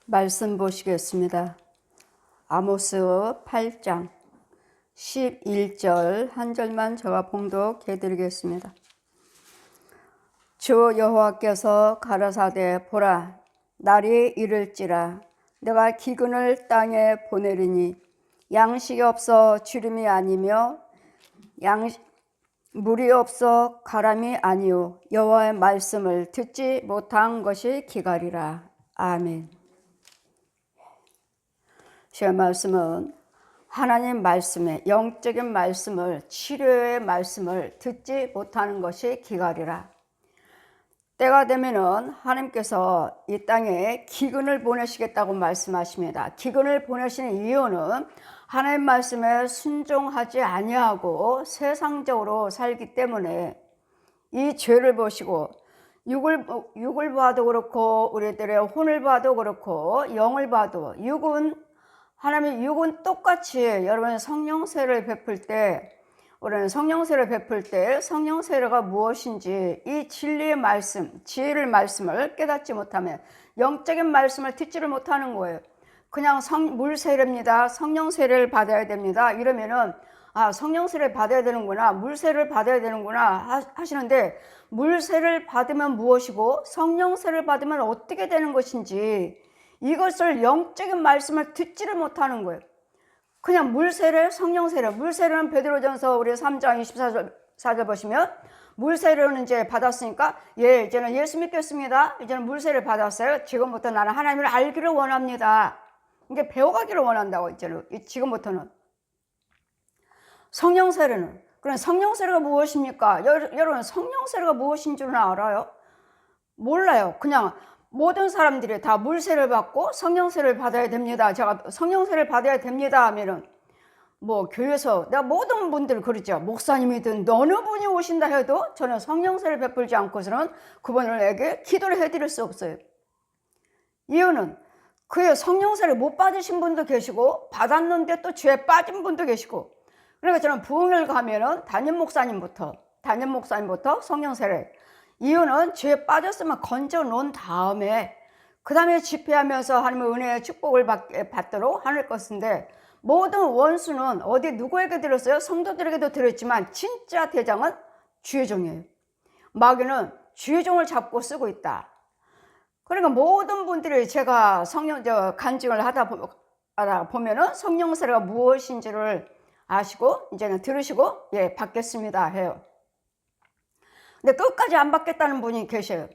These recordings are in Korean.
말씀 보시겠습니다. 아모스 8장 11절 한 절만 제가 봉독해 드리겠습니다. 주 여호와께서 가라사대 보라 날이 이를지라 내가 기근을 땅에 보내리니 양식이 없어 주림이 아니며 물이 없어 가람이 아니요 여호와의 말씀을 듣지 못한 것이 기갈이라. 아멘. 제 말씀은 하나님 말씀의 영적인 말씀을, 치료의 말씀을 듣지 못하는 것이 기갈이라. 때가 되면은 하나님께서 이 땅에 기근을 보내시겠다고 말씀하십니다. 기근을 보내시는 이유는 하나님 말씀에 순종하지 아니하고 세상적으로 살기 때문에 이 죄를 보시고 육을 봐도 그렇고 우리들의 혼을 봐도 그렇고 영을 봐도 하나님의 육은 똑같이 여러분 성령세를 베풀 때 우리는 성령세를 베풀 때 성령세례가 무엇인지 이 진리의 말씀, 지혜의 말씀을 깨닫지 못하면 영적인 말씀을 듣지를 못하는 거예요. 그냥 물세례입니다. 성령세례를 받아야 됩니다. 이러면은 성령세례를 받아야 되는구나, 물세례를 받아야 되는구나 하시는데 물세례를 받으면 무엇이고 성령세례를 받으면 어떻게 되는 것인지 이것을 영적인 말씀을 듣지를 못하는 거예요. 그냥 물세례, 성령세례. 물세례는 베드로전서 우리 3장 24절 보시면 물세례는 이제 받았으니까 이제는 예수 믿겠습니다. 이제는 물세례 받았어요. 지금부터 나는 하나님을 알기를 원합니다. 이게 배워가기를 원한다고 이제는 지금부터는. 성령세례는 그럼 성령세례가 무엇입니까? 여러분 성령세례가 무엇인 줄은 알아요? 몰라요. 그냥 모든 사람들이 다 물세례를 받고 성령세례를 받아야 됩니다. 제가 성령세례를 받아야 됩니다 하면은 교회에서 내가 모든 분들 그러죠. 목사님이든 어느 분이 오신다 해도 저는 성령세례를 베풀지 않고서는 그분에게 기도를 해드릴 수 없어요. 이유는 그의 성령세례를 못 받으신 분도 계시고 받았는데 또 죄에 빠진 분도 계시고, 그러니까 저는 부흥을 가면은 담임 목사님부터 성령세례, 이유는 죄에 빠졌으면 건져 놓은 다음에 그 다음에 집회하면서 하나님의 은혜의 축복을 받도록 하는 것인데, 모든 원수는 어디 누구에게 들었어요? 성도들에게도 들었지만 진짜 대장은 주의 종이에요. 마귀는 주의 종을 잡고 쓰고 있다. 그러니까 모든 분들이 제가 간증을 하다 보면은 성령세례가 무엇인지를 아시고 이제는 들으시고 받겠습니다 해요. 근데 끝까지 안 받겠다는 분이 계셔요.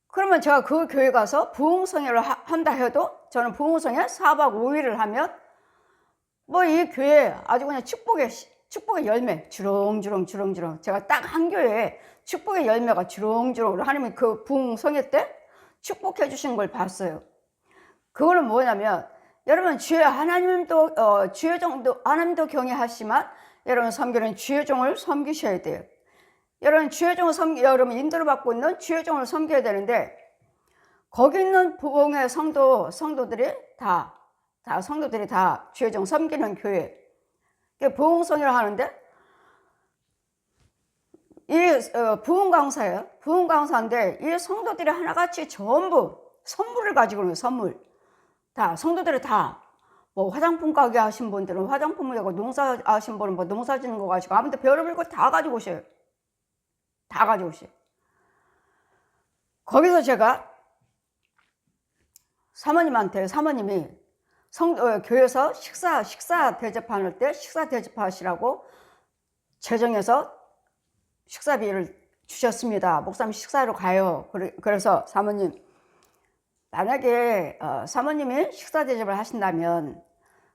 그러면 제가 그 교회 가서 부흥성회를 한다 해도 저는 부흥성회 4박 5일을 하면 이 교회 아주 그냥 축복의 열매 주렁주렁 제가 딱 한 교회에 축복의 열매가 주렁주렁 하나님이 그 부흥성회 때 축복해 주신 걸 봤어요. 그거는 뭐냐면 여러분 하나님도 경외하시지만 여러분 섬기는 주의 종을 섬기셔야 돼요. 여러분 여러분 인도를 받고 있는 주의 종을 섬겨야 되는데, 거기 있는 부흥의 성도들이 다 주의 종 섬기는 교회, 부흥성회를 하는데 이 부흥 강사예요. 부흥 강사인데 이 성도들이 하나같이 전부 선물을 가지고 있는 선물. 다 성도들이 다 화장품 가게 하신 분들은 화장품을 하고 농사 하신 분은 농사 짓는 거 가지고 아무튼 별의별 거 다 가지고 오셔요. 다 가지고 오셔요. 거기서 제가 사모님이 교회에서 식사 대접할 때 식사 대접하시라고 재정해서 식사비를 주셨습니다. 목사님 식사로 가요. 그래서 사모님, 만약에 사모님이 식사 대접을 하신다면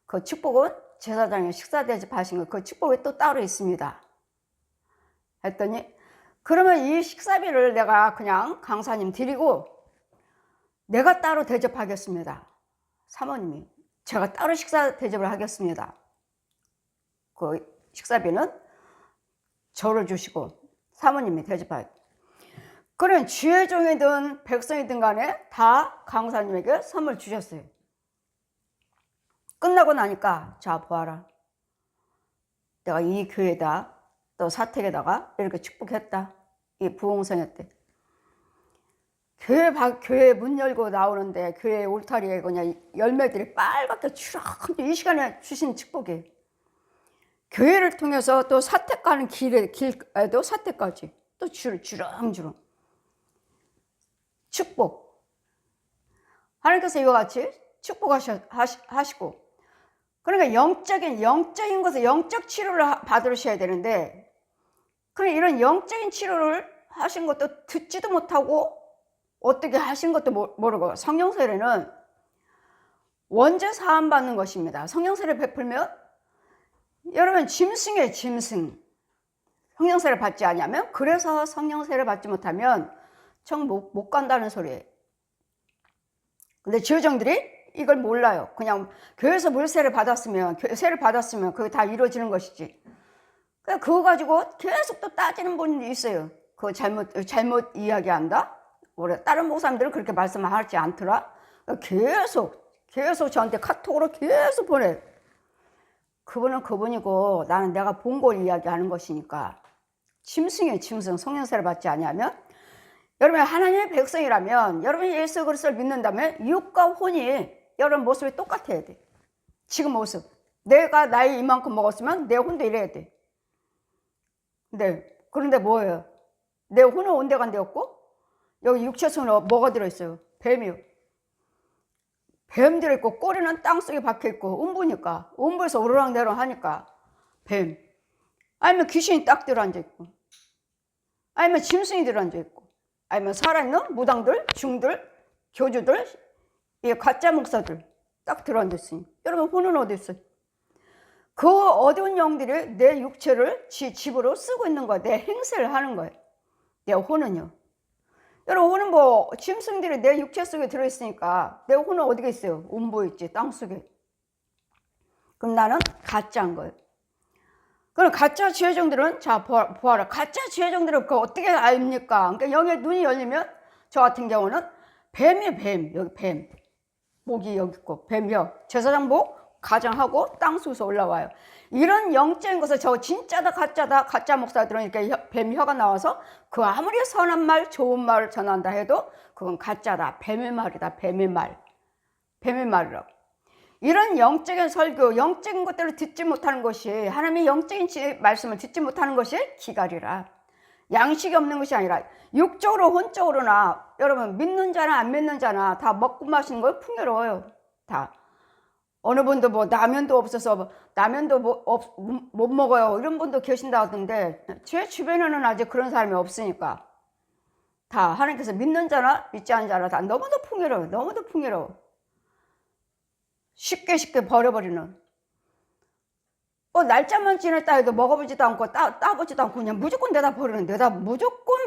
그 축복은 제사장이 식사 대접하신 그 축복이 또 따로 있습니다 했더니, 그러면 이 식사비를 내가 그냥 강사님 드리고 내가 따로 대접하겠습니다. 사모님이 제가 따로 식사 대접을 하겠습니다. 그 식사비는 저를 주시고 사모님이 대접하고, 그런 주의 종이든 백성이든 간에 다 강사님에게 선물 주셨어요. 끝나고 나니까 자 보아라, 내가 이 교회에다 또 사택에다가 이렇게 축복했다. 이 부흥성회 때 교회 문 열고 나오는데 교회 울타리에 그냥 열매들이 빨갛게 주렁, 이 시간에 주신 축복이. 교회를 통해서 또 사택 가는 길에도 사택까지 또 주렁주렁 축복. 하나님께서 이와 같이 축복하시고, 그러니까 영적인 것을 영적 치료를 받으셔야 되는데, 그런 이런 영적인 치료를 하신 것도 듣지도 못하고 어떻게 하신 것도 모르고, 성령 세례는 원죄 사함 받는 것입니다. 성령 세례 베풀면 여러분 짐승이에요, 짐승. 성령 세례 받지 않으면, 그래서 성령 세례 받지 못하면 정 못 간다는 소리예요. 근데 지회장들이 이걸 몰라요. 그냥 교회에서 물세를 받았으면, 세를 받았으면 그게 다 이루어지는 것이지. 그거 가지고 계속 또 따지는 분이 있어요. 그거 잘못 이야기한다? 다른 목사님들은 그렇게 말씀하지 않더라? 계속 저한테 카톡으로 계속 보내요. 그분은 그분이고 나는 내가 본 걸 이야기하는 것이니까. 짐승이에요, 짐승. 성령세를 받지 않으면. 여러분이 하나님의 백성이라면, 여러분이 예수 그리스도를 믿는다면 육과 혼이 여러분 모습이 똑같아야 돼. 지금 모습. 내가 나이 이만큼 먹었으면 내 혼도 이래야 돼. 그런데 뭐예요? 내 혼은 온데간데 없고, 여기 육체 속에 뭐가 들어있어요? 뱀이요. 뱀 들어있고, 꼬리는 땅속에 박혀있고, 음부니까, 음부에서 오르락내리락 하니까 뱀. 아니면 귀신이 딱 들어앉아있고, 아니면 짐승이 들어앉아있고, 아니면 살아있는 무당들, 중들, 교주들, 가짜 목사들 딱 들어앉았으니, 여러분 혼은 어디 있어요? 그 어두운 영들이 내 육체를 집으로 쓰고 있는 거예요. 내 행세를 하는 거예요. 내 혼은요. 여러분 혼은 뭐 짐승들이 내 육체 속에 들어있으니까 내 혼은 어디가 있어요? 음부에 있지, 땅속에. 그럼 나는 가짜인 거예요. 그럼 가짜 지혜정들은, 자 보아라, 가짜 지혜정들은 그거 어떻게 압니까? 그러니까 영의 눈이 열리면, 저 같은 경우는 뱀이에요. 뱀. 여기 뱀, 목이 여기 있고, 뱀이요. 제사장복 가장하고 땅속에서 올라와요. 이런 영적인 것을 저 진짜다 가짜다, 가짜 목사들은 이렇게 뱀 혀가 나와서 그 아무리 선한 말 좋은 말을 전한다 해도 그건 가짜다, 뱀의 말이다, 뱀의 말이라고. 이런 영적인 설교, 영적인 것들을 듣지 못하는 것이, 하나님의 영적인 말씀을 듣지 못하는 것이 기갈이라. 양식이 없는 것이 아니라 육적으로 혼적으로나, 여러분 믿는 자나 안 믿는 자나 다 먹고 마시는 거 풍요로워요. 다. 어느 분도 뭐 라면도 없어서 라면도 못 먹어요, 이런 분도 계신다 하던데, 제 주변에는 아직 그런 사람이 없으니까. 다 하나님께서 믿는 자나 믿지 않는 자나 다 너무도 풍요로워요. 너무도 풍요로워. 쉽게 버려버리는. 날짜만 지났다 해도 먹어보지도 않고 따보지도 않고 그냥 무조건 내다 버리는,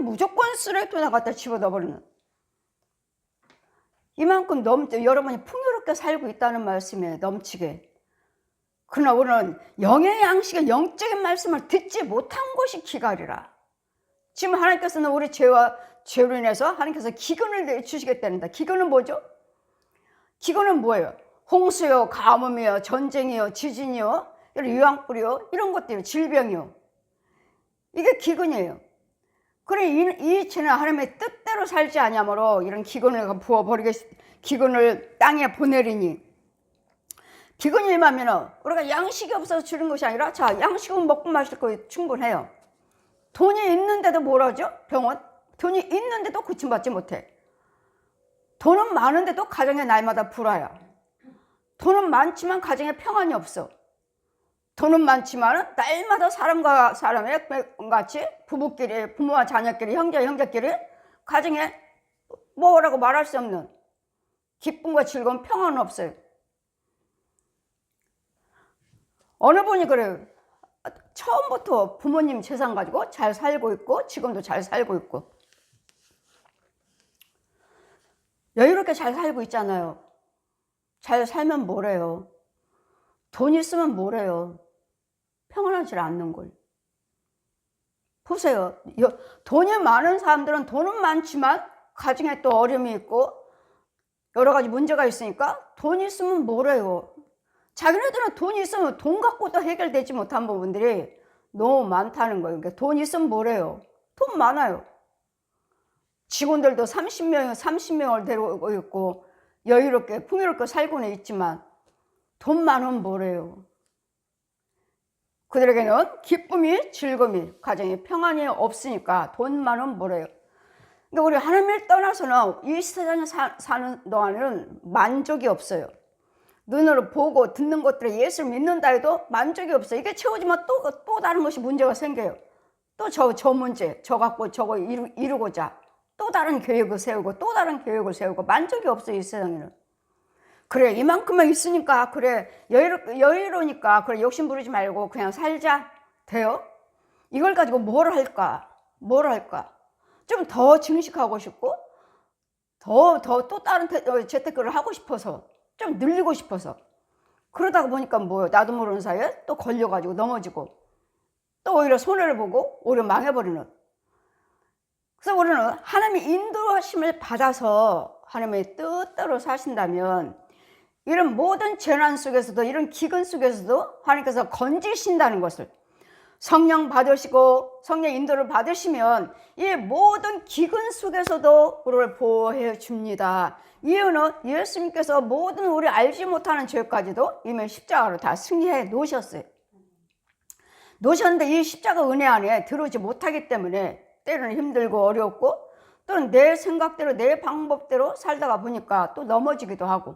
무조건 쓰레기통에 갖다 집어넣어버리는. 이만큼 여러분이 풍요롭게 살고 있다는 말씀에 넘치게. 그러나 우리는 영의 양식의 영적인 말씀을 듣지 못한 것이 기갈이라. 지금 하나님께서는 우리 죄로 인해서 하나님께서 기근을 내주시겠다는데, 기근은 뭐죠? 기근은 뭐예요? 홍수요, 가뭄이요, 전쟁이요, 지진이요, 유황불이요, 이런 것들이요, 질병이요. 이게 기근이에요. 그래, 이 죄는 하나님의 뜻대로 살지 아니하므로 이런 기근을 기근을 땅에 보내리니. 기근이 임하면 우리가 양식이 없어서 줄인 것이 아니라, 자, 양식은 먹고 마실 거 충분해요. 돈이 있는데도 뭐라죠? 병원? 돈이 있는데도 고침받지 못해. 돈은 많은데도 가정에 날마다 불화야. 돈은 많지만 가정에 평안이 없어. 돈은 많지만 날마다 사람과 사람의 같이, 부부끼리, 부모와 자녀끼리, 형제끼리 가정에 뭐라고 말할 수 없는 기쁨과 즐거움, 평안은 없어요. 어느 분이 그래요. 처음부터 부모님 재산 가지고 잘 살고 있고 지금도 잘 살고 있고 여유롭게 잘 살고 있잖아요. 잘 살면 뭐래요? 돈 있으면 뭐래요? 평안하지 않는 걸. 보세요. 돈이 많은 사람들은 돈은 많지만 가정에 또 어려움이 있고 여러 가지 문제가 있으니까 돈 있으면 뭐래요? 자기네들은 돈 있으면 돈 갖고도 해결되지 못한 부분들이 너무 많다는 거예요. 그러니까 돈 있으면 뭐래요? 돈 많아요. 직원들도 30명을 데리고 있고 여유롭게 풍요롭게 살고는 있지만 돈 많으면 뭐래요? 그들에게는 기쁨이 즐거움이 가정에 평안이 없으니까 돈 많으면 뭐래요? 근데 우리 하나님을 떠나서는 이 세상에 사는 동안에는 만족이 없어요. 눈으로 보고 듣는 것들에 예수를 믿는다 해도 만족이 없어요. 이게 채워지면 또 다른 것이 문제가 생겨요. 또 저 문제, 저 갖고 저거 이루고자 또 다른 계획을 세우고 또 다른 계획을 세우고 만족이 없어요, 이 세상에는. 그래, 이만큼만 있으니까, 그래, 여유로우니까, 그래, 욕심 부리지 말고 그냥 살자. 돼요? 이걸 가지고 뭘 할까? 좀 더 증식하고 싶고, 또 다른 재테크를 하고 싶어서, 좀 늘리고 싶어서. 그러다가 보니까 뭐예요? 나도 모르는 사이에 또 걸려가지고 넘어지고, 또 오히려 손해를 보고, 오히려 망해버리는. 그래서 우리는 하나님의 인도하심을 받아서 하나님의 뜻대로 사신다면, 이런 모든 재난 속에서도, 이런 기근 속에서도 하나님께서 건지신다는 것을, 성령 받으시고 성령 인도를 받으시면 이 모든 기근 속에서도 우리를 보호해 줍니다. 이유는 예수님께서 모든 우리 알지 못하는 죄까지도 이미 십자가로 다 승리해 놓으셨어요. 놓으셨는데 이 십자가 은혜 안에 들어오지 못하기 때문에 때로는 힘들고 어렵고, 또는 내 생각대로 내 방법대로 살다가 보니까 또 넘어지기도 하고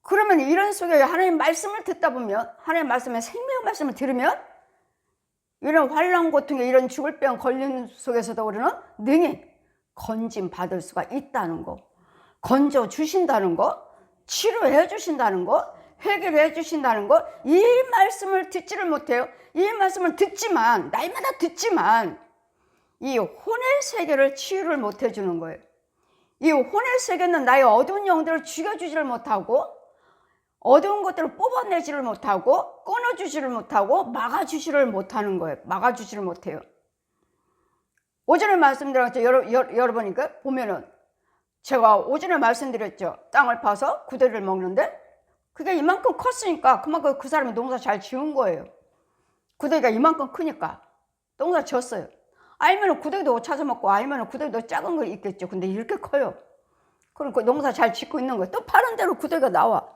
그러면 이런 속에 하나님 말씀을 듣다 보면, 하나님 말씀에 생명 말씀을 들으면 이런 환난 고통에 이런 죽을 병 걸린 속에서도 우리는 능히 건짐 받을 수가 있다는 거, 건져 주신다는 거, 치료해 주신다는 거, 해결해 주신다는 거. 이 말씀을 듣지를 못해요. 이 말씀을 듣지만, 날마다 듣지만 이 혼의 세계를 치유를 못 해주는 거예요. 이 혼의 세계는 나의 어두운 영들을 죽여주지를 못하고, 어두운 것들을 뽑아내지를 못하고, 끊어주지를 못하고, 막아주지를 못하는 거예요. 막아주지를 못해요. 오전에 말씀드렸죠. 여러분이 보면은, 제가 오전에 말씀드렸죠. 땅을 파서 구더기를 먹는데, 그게 이만큼 컸으니까 그만큼 그 사람이 농사 잘 지은 거예요. 구더기가 이만큼 크니까 농사 지었어요. 알면은 구더기도 못 찾아 먹고, 알면은 구더기도 작은 거 있겠죠. 근데 이렇게 커요. 그러니까 농사 잘 짓고 있는 거예요. 또 파는 대로 구더기가 나와.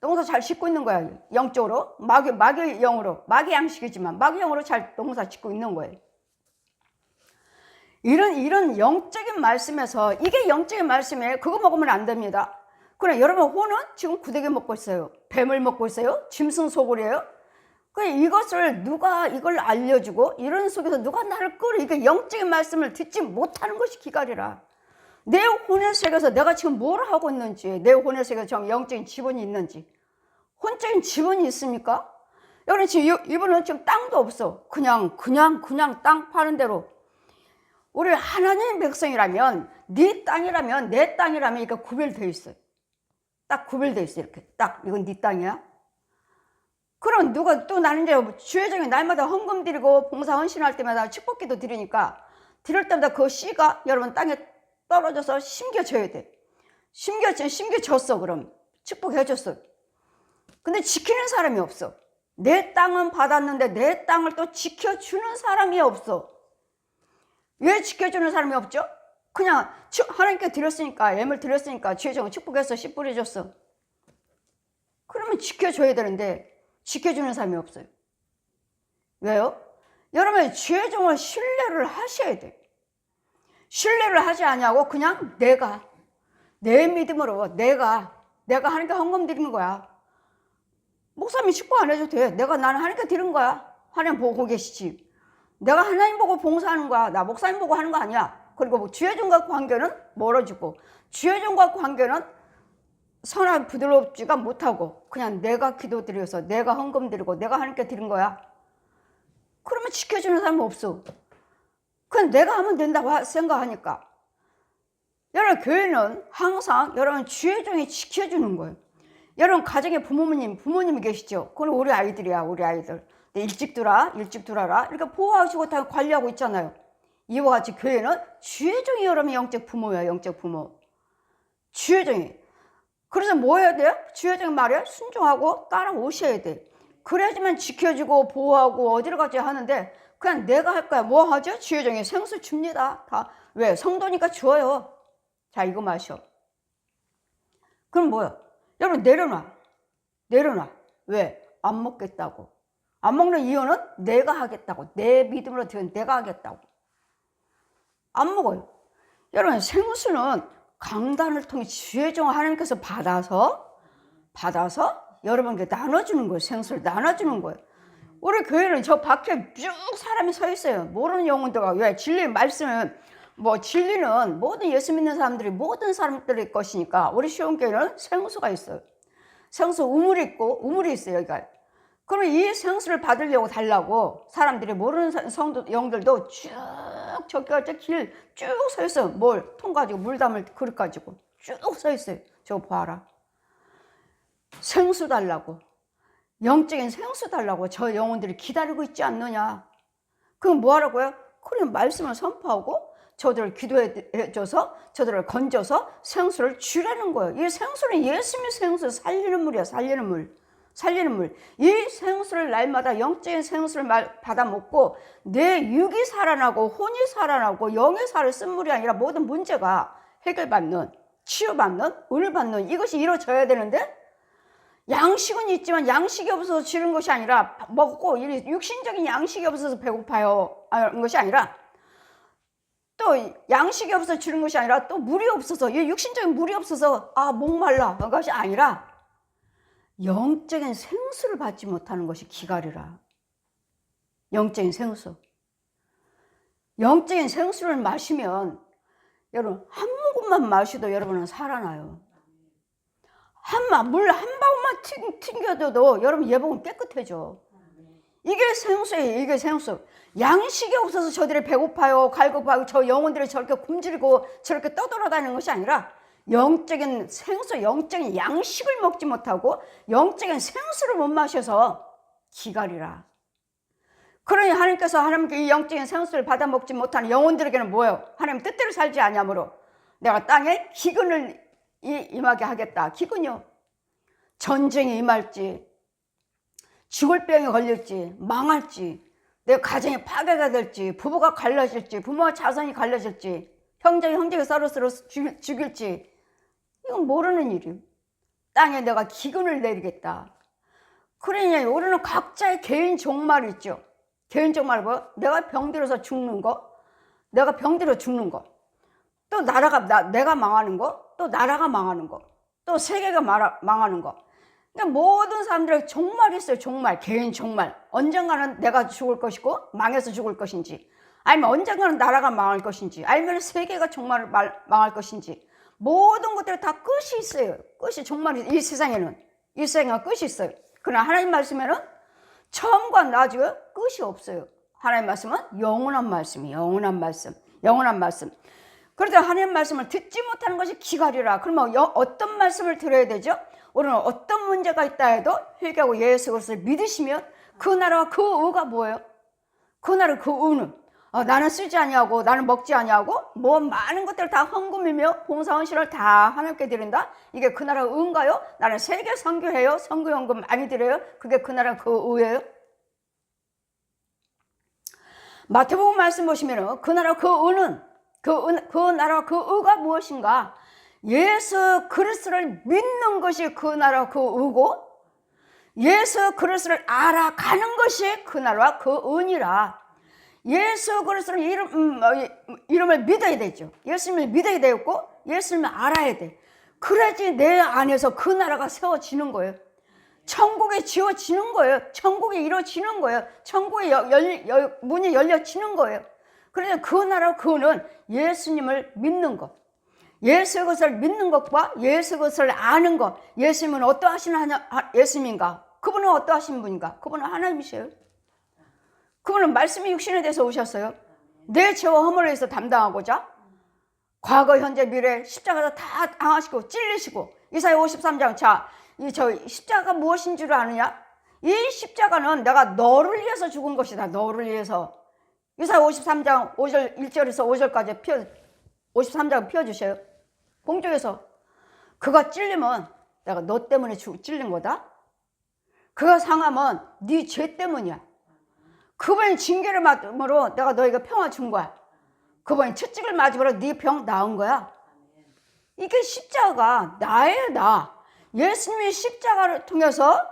농사 잘 짓고 있는 거야. 영적으로, 마귀 영으로, 마귀 양식이지만 마귀 영으로 잘 농사 짓고 있는 거예요. 이런 영적인 말씀에서, 이게 영적인 말씀이에요. 그거 먹으면 안 됩니다. 그래, 여러분, 혼은 지금 구더기 먹고 있어요. 뱀을 먹고 있어요. 짐승 속을이에요. 이것을 누가 이걸 알려주고, 이런 속에서 누가 나를 끌어, 이게 영적인 말씀을 듣지 못하는 것이 기갈이라. 내 혼의 세계에서 내가 지금 뭘 하고 있는지, 내 혼의 세계에서 좀 영적인 지분이 있는지, 혼적인 지분이 있습니까? 여러분, 지금 이분은 지금 땅도 없어. 그냥 땅 파는 대로. 우리 하나님의 백성이라면, 네 땅이라면, 내 땅이라면 이게 구별되어 있어요. 딱 구별되어 있어요. 이렇게 딱, 이건 네 땅이야. 그럼 누가 또 나는 이제 주회장에 날마다 헌금 드리고 봉사 헌신할 때마다 축복기도 드리니까, 드릴 때마다 그 씨가 여러분 땅에 떨어져서 심겨져야 돼. 심겨졌어. 그럼 축복해줬어. 근데 지키는 사람이 없어. 내 땅은 받았는데 내 땅을 또 지켜주는 사람이 없어. 왜 지켜주는 사람이 없죠? 그냥 하나님께 드렸으니까, 예물 드렸으니까 주회장은 축복해서 씨 뿌려줬어. 그러면 지켜줘야 되는데 지켜주는 사람이 없어요. 왜요? 여러분, 주회장을 신뢰를 하셔야 돼. 신뢰를 하지 않냐고 그냥 내 믿음으로 내가 하나님께 헌금 드리는 거야. 목사님이 축복 안 해줘도 돼. 나는 하나님께 드린 거야. 하나님 보고 계시지. 내가 하나님 보고 봉사하는 거야. 나 목사님 보고 하는 거 아니야. 그리고 뭐 주회장과 관계는 멀어지고, 주회장과 관계는 선한 부드럽지가 못하고, 그냥 내가 기도드려서 내가 헌금 드리고 내가 하나님께 드린 거야. 그러면 지켜주는 사람은 없어. 그냥 내가 하면 된다고 생각하니까. 여러분, 교회는 항상 여러분 주회장이 지켜주는 거예요. 여러분 가정에 부모님이 계시죠. 그건 우리 아이들이야. 우리 아이들. 일찍 들어라 이렇게 보호하시고 다 관리하고 있잖아요. 이와 같이 교회는 주회장이 여러분 영적 부모예요. 영적 부모. 주회장이. 그래서 뭐 해야 돼요? 주회장 말에 순종하고 따라오셔야 돼. 그래야지만 지켜주고 보호하고 어디로 가지 하는데, 그냥 내가 할 거야. 뭐 하죠? 주여정에 생수 줍니다. 다. 왜? 성도니까 줘요. 자, 이거 마셔. 그럼 뭐야? 여러분, 내려놔. 왜? 안 먹겠다고. 안 먹는 이유는 내가 하겠다고. 내 믿음으로 드는 내가 하겠다고. 안 먹어요. 여러분, 생수는 강단을 통해 주여정 하나님께서 받아서 여러분께 나눠주는 거예요. 생수를 나눠주는 거예요. 우리 교회는 저 밖에 쭉 사람이 서 있어요. 모르는 영혼들과. 왜? 진리 말씀은 진리는 모든 예수 믿는 사람들이 모든 사람들의 것이니까 우리 시온교회는 생수가 있어요. 생수 우물이 있고 우물이 있어요. 여기가. 그럼 이 생수를 받으려고 달라고 사람들이 모르는 성도 영들도 쭉 저기까지 길 쭉 서 있어요. 통 가지고 물 담을 그릇 가지고 쭉 서 있어요. 저거 봐라. 생수 달라고. 영적인 생수 달라고 저 영혼들이 기다리고 있지 않느냐. 그럼 뭐 하라고요? 그럼 말씀을 선포하고 저들을 기도해줘서 저들을 건져서 생수를 주라는 거예요. 이 생수는 예수님의 생수, 살리는 물이야. 살리는 물. 이 생수를 날마다 영적인 생수를 받아 먹고 내 육이 살아나고 혼이 살아나고 영의 살을 쓴 물이 아니라 모든 문제가 해결받는, 치유받는, 은을 받는 이것이 이루어져야 되는데 양식은 있지만 양식이 없어서 지는 것이 아니라 먹고 육신적인 양식이 없어서 배고파요 하는 것이 아니라 또 양식이 없어서 지는 것이 아니라 또 물이 없어서 이 육신적인 물이 없어서 목말라 하는 것이 아니라 영적인 생수를 받지 못하는 것이 기갈이라. 영적인 생수. 영적인 생수를 마시면 여러분 한 모금만 마셔도 여러분은 살아나요. 물 한 방울만 튕겨도 여러분 예복은 깨끗해져. 이게 생수예요. 이게 생수. 양식이 없어서 저들이 배고파요 갈급하고 저 영혼들이 저렇게 굶주리고 저렇게 떠돌아다니는 것이 아니라 영적인 생수, 영적인 양식을 먹지 못하고 영적인 생수를 못 마셔서 기갈이라. 그러니 하나님께서 하나님께 이 영적인 생수를 받아 먹지 못하는 영혼들에게는 뭐예요? 하나님 뜻대로 살지 아니하므로 내가 땅에 기근을 임하게 하겠다. 기근요. 전쟁이 임할지, 죽을 병이 걸릴지, 망할지, 내 가정이 파괴가 될지, 부부가 갈라질지, 부모와 자손이 갈라질지, 형제가 서로 죽일지, 이건 모르는 일이에요. 땅에 내가 기근을 내리겠다. 그러니 우리는 각자의 개인 종말이 있죠. 개인 종말 뭐? 내가 병들어서 죽는 거, 내가 병들어 죽는 거, 또 내가 망하는 거, 또 나라가 망하는 거, 또 세계가 망하는 거. 그러니까 모든 사람들의 종말이 있어요. 종말, 개인 종말. 언젠가는 내가 죽을 것이고 망해서 죽을 것인지, 아니면 언젠가는 나라가 망할 것인지, 아니면 세계가 정말 망할 것인지, 모든 것들이 다 끝이 있어요. 끝이 정말 이 세상에는 끝이 있어요. 그러나 하나님 말씀에는 처음과 나중에 끝이 없어요. 하나님 말씀은 영원한 말씀이에요. 영원한 말씀. 그래서 하나님 말씀을 듣지 못하는 것이 기갈이라. 그러면 어떤 말씀을 들어야 되죠? 우리는 어떤 문제가 있다 해도 회개하고 예수 그리스도를 믿으시면 그 나라와 그 의가 뭐예요? 그 나라 그 의는 나는 쓰지 아니하고 나는 먹지 아니하고 뭐 많은 것들을 다 헌금이며 봉사헌신을 다 하나님께 드린다. 이게 그 나라 의인가요? 나는 세계 선교해요. 선교연금 많이 드려요. 그게 그 나라 그 의예요? 마태복음 말씀 보시면은 그 나라 그 의는 그 나라 그 의가 무엇인가? 예수 그리스도를 믿는 것이 그 나라 그 의고 예수 그리스도를 알아가는 것이 그 나라 그 은이라. 예수 그리스도의 이름을 믿어야 되죠. 예수님을 믿어야 되고 예수님을 알아야 돼. 그래야지 내 안에서 그 나라가 세워지는 거예요. 천국이 지어지는 거예요. 천국이 이루어지는 거예요. 천국의 문이 열려지는 거예요. 그래서 그 나라 그는 예수님을 믿는 것, 예수 그리스도를 믿는 것과 예수 그리스도를 아는 것. 예수님은 어떠하신 예수님인가? 그분은 어떠하신 분인가? 그분은 하나님이세요. 그분은 말씀이 육신에 대해서 오셨어요. 내 죄와 허물을 위해서 담당하고자 과거, 현재, 미래 십자가에서 다 당하시고 찔리시고. 이사야 53장. 자, 저 십자가가 무엇인 줄 아느냐? 이 십자가는 내가 너를 위해서 죽은 것이다. 너를 위해서. 이사야 53장 5절 1절에서 5절까지 53장 펴주세요. 공중에서 그가 찔리면 내가 너 때문에 찔린 거다. 그가 상하면 네 죄 때문이야. 그분이 징계를 맞음으로 내가 너에게 평화 준 거야. 그분이 채찍을 맞음으로 네 병 나은 거야. 이게 십자가 나예요, 나. 예수님이 십자가를 통해서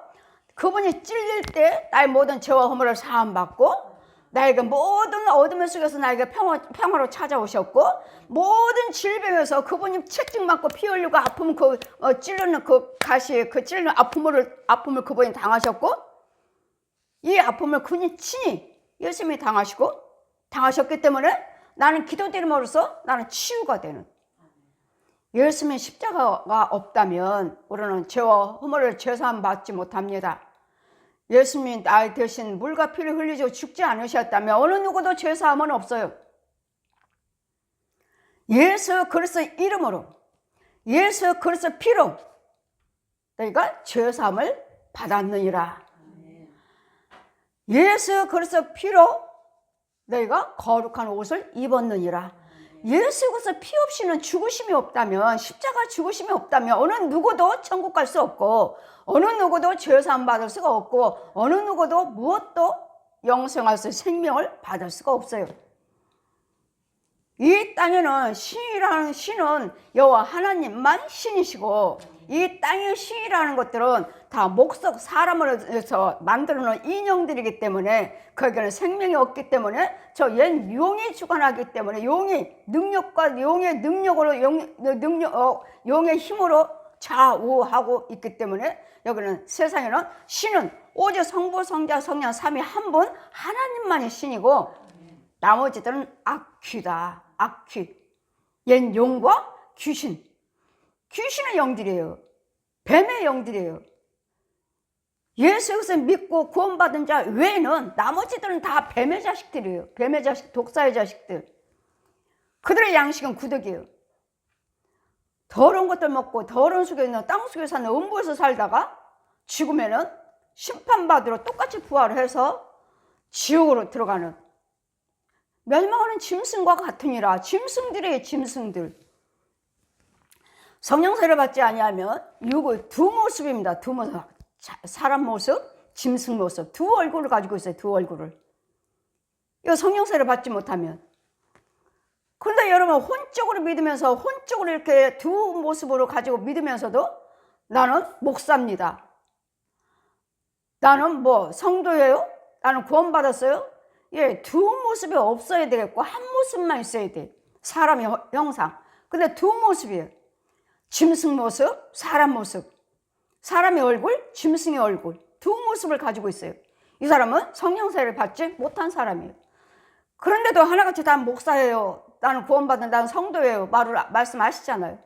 그분이 찔릴 때 나의 모든 죄와 허물을 사함받고 나에게 모든 어둠 속에서 나에게 평화로 찾아오셨고 모든 질병에서 그분이 채찍 맞고 피 흘리고 아픔 찔르는 그 가시에 그 찔르는 아픔을 그분이 당하셨고 이 아픔을 그분이 친히 예수님이 당하셨기 때문에 나는 기도드림으로써 나는 치유가 되는 예수님의 십자가가 없다면 우리는 죄와 허물을 죄사함 받지 못합니다. 예수님이 나 대신 물과 피를 흘리고 죽지 않으셨다면 어느 누구도 죄사함은 없어요. 예수 그리스도 이름으로 예수 그리스도 피로 너희가 죄사함을 받았느니라. 예수 그리스도 피로 너희가 거룩한 옷을 입었느니라. 예수 그리스도 피 없이는 죽으심이 없다면 십자가 죽으심이 없다면 어느 누구도 천국 갈 수 없고 어느 누구도 죄사함 받을 수가 없고 어느 누구도 무엇도 영생할 수 생명을 받을 수가 없어요. 이 땅에는 신이라는 신은 여호와 하나님만 신이시고 이 땅의 신이라는 것들은 다 목석 사람을 해서 만들어 놓은 인형들이기 때문에 거기에는 생명이 없기 때문에 저 옛 용이 주관하기 때문에 용이 능력과 용의 능력으로 용의 힘으로 좌우하고 있기 때문에 여기는 세상에는 신은 오직 성부 성자 성령 삼위 한 분 하나님만이 신이고 나머지들은 악귀다. 악귀. 옛 용과 귀신의 영들이에요. 뱀의 영들이에요. 예수 그리스도 믿고 구원받은 자 외에는 나머지들은 다 뱀의 자식들이에요. 뱀의 자식, 독사의 자식들. 그들의 양식은 구더기예요. 더러운 것들 먹고 더러운 속에 있는 땅 속에 사는 음부에서 살다가 죽으면은 심판받으러 똑같이 부활을 해서 지옥으로 들어가는 멸망하는 짐승과 같으니라. 짐승들이에요. 짐승들. 성령세를 받지 아니하면 육의 두 모습입니다. 두 모습. 사람 모습, 짐승 모습. 두 얼굴을 가지고 있어요. 두 얼굴을. 이거 성령세를 받지 못하면. 그런데 여러분 혼적으로 믿으면서 혼적으로 이렇게 두 모습으로 가지고 믿으면서도 나는 목사입니다. 나는 뭐 성도예요? 나는 구원받았어요? 예, 두 모습이 없어야 되겠고 한 모습만 있어야 돼. 사람의 형상. 근데 두 모습이에요. 짐승 모습, 사람 모습. 사람의 얼굴, 짐승의 얼굴. 두 모습을 가지고 있어요. 이 사람은 성령세를 받지 못한 사람이에요. 그런데도 하나같이 다 목사예요. 나는 구원받은 나는 성도예요. 말씀하시잖아요.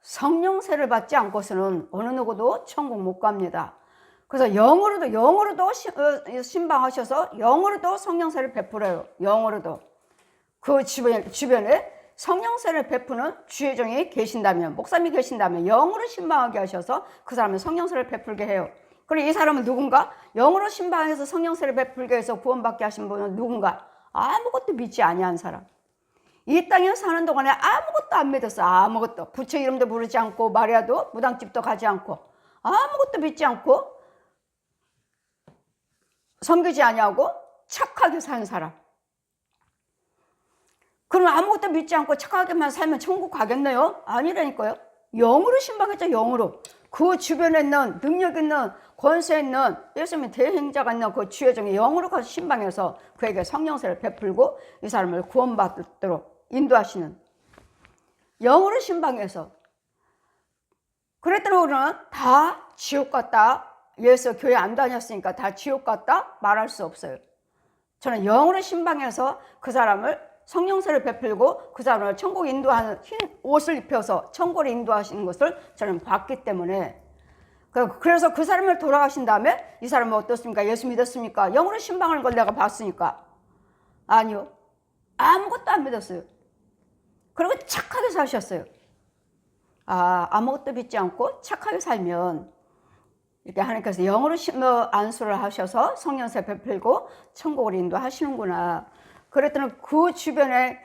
성령세를 받지 않고서는 어느 누구도 천국 못 갑니다. 그래서 영으로도 신방하셔서 영으로도 성령세를 베풀어요. 영으로도. 그 주변에 성령세를 베푸는 주의종이 계신다면, 목사님이 계신다면 영으로 신방하게 하셔서 그 사람은 성령세를 베풀게 해요. 그리고 이 사람은 누군가? 영으로 신방해서 성령세를 베풀게 해서 구원받게 하신 분은 누군가? 아무것도 믿지 아니한 사람. 이 땅에 사는 동안에 아무것도 안 믿었어. 아무것도. 부처 이름도 부르지 않고 마리아도 무당집도 가지 않고 아무것도 믿지 않고 섬기지 아니하고 착하게 사는 사람. 그럼 아무것도 믿지 않고 착하게만 살면 천국 가겠네요? 아니라니까요. 영으로 신방했죠. 영으로. 그 주변에 있는 능력 있는 권세 있는 예수님의 대행자가 있는 그 주의종이 영으로 가서 신방해서 그에게 성령세를 베풀고 이 사람을 구원받도록 인도하시는 영으로 신방해서. 그랬더니 우리는 다 지옥 갔다. 예수 교회 안 다녔으니까 다 지옥 갔다 말할 수 없어요. 저는 영으로 신방해서 그 사람을 성령세를 베풀고 그 사람을 천국 인도하는 흰 옷을 입혀서 천국을 인도하시는 것을 저는 봤기 때문에 그래서 그 사람을 돌아가신 다음에 이 사람은 어떻습니까? 예수 믿었습니까? 영으로 신방하는 걸 내가 봤으니까. 아니요. 아무것도 안 믿었어요. 그리고 착하게 사셨어요. 아무것도 믿지 않고 착하게 살면 이렇게 하나님께서 영으로 안수를 하셔서 성령세 베풀고 천국을 인도하시는구나. 그랬더니 그 주변에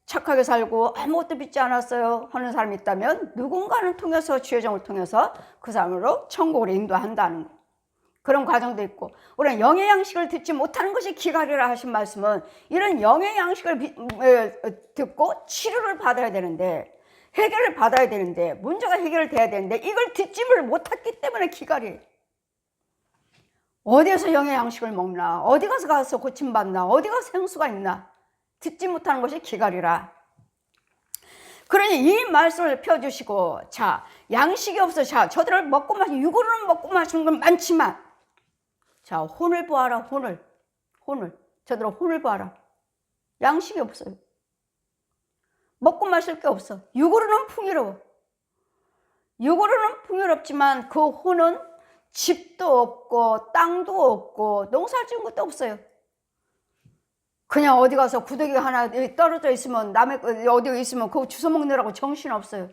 착하게 살고 아무것도 믿지 않았어요 하는 사람이 있다면 누군가는 통해서 주의종을 통해서 그 사람으로 천국을 인도한다는 거예요. 그런 과정도 있고, 우리는 영의 양식을 듣지 못하는 것이 기갈이라 하신 말씀은 이런 영의 양식을 듣고 치료를 받아야 되는데, 해결을 받아야 되는데, 문제가 해결돼야 되는데 이걸 듣지를 못했기 때문에 기갈이에요. 어디에서 영의 양식을 먹나, 어디 가서 고침받나, 어디 가서 생수가 있나, 듣지 못하는 것이 기갈이라. 그러니 이 말씀을 펴주시고, 자, 양식이 없어. 자, 저들을 먹고 마시는, 육으로는 먹고 마시는 건 많지만, 자, 혼을 보아라. 혼을. 저들은 혼을 보아라. 양식이 없어요. 먹고 마실 게 없어. 육으로는 풍요로워. 육으로는 풍요롭지만 그 혼은 집도 없고 땅도 없고 농사를 지은 것도 없어요. 그냥 어디 가서 구더기 하나 떨어져 있으면, 남의 어디 있으면 그거 주워 먹느라고 정신없어요.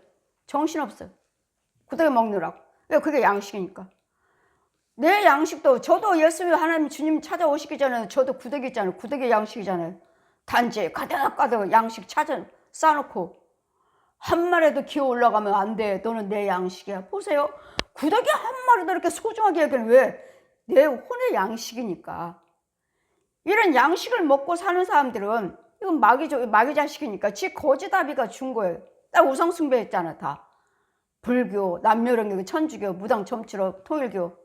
정신없어요. 구더기 먹느라고. 왜? 그게 양식이니까. 내 양식도, 저도 예수님 하나님 주님 찾아오시기 전에 저도 구더기 있잖아요. 구더기 양식이잖아요. 단지 가득가득 양식 쌓아놓고 한 마리도 기어 올라가면 안 돼. 너는 내 양식이야. 보세요. 구더기 한 마리도 이렇게 소중하게 여기는 왜? 내 혼의 양식이니까. 이런 양식을 먹고 사는 사람들은 이건 마귀 자식이니까 지 거지다비가 준 거예요. 딱 우상숭배했잖아. 다 불교, 남녀령교, 천주교, 무당, 점치로, 통일교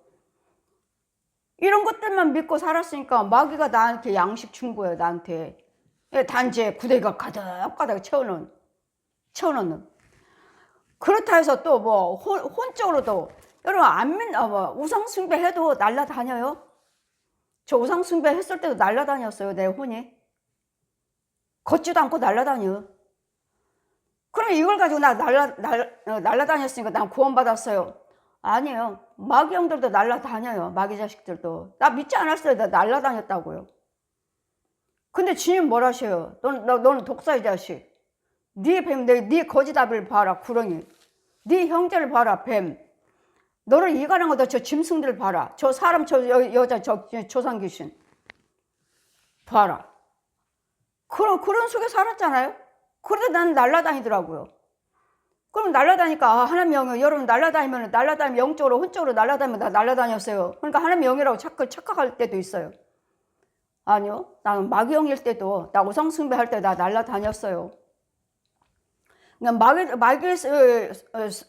이런 것들만 믿고 살았으니까 마귀가 나한테 양식 준 거예요. 나한테. 단지에 구더기가 가득가득 채워놓는. 그렇다 해서 또 뭐 혼적으로도 여러분 우상숭배 해도 날라다녀요. 저 우상숭배 했을 때도 날라다녔어요. 내 혼이 걷지도 않고 날라다녀. 그럼 이걸 가지고 나 날라다녔으니까 난 구원받았어요. 아니에요. 마귀 형들도 날라다녀요. 마귀 자식들도. 나 믿지 않았어요. 나 날라다녔다고요. 근데 주님 뭘 하셔요? 너는 독사의 자식. 네 뱀, 네 거지다비를 봐라. 구렁이. 네 형제를 봐라. 뱀. 너를 이간한 것도 저 짐승들 봐라. 저 사람, 저 여자, 저 조상 귀신 봐라. 그런 속에 살았잖아요. 그래도 난 날라다니더라고요. 그럼 날라다니까 하나님 영이, 여러분 날라다니면 영적으로 혼적으로 날라다니면 나 날라다녔어요. 그러니까 하나님 영이라고 착각할 때도 있어요. 아니요. 나는 마귀 영일 때도, 나 우상숭배할 때 나 날라다녔어요. 마귀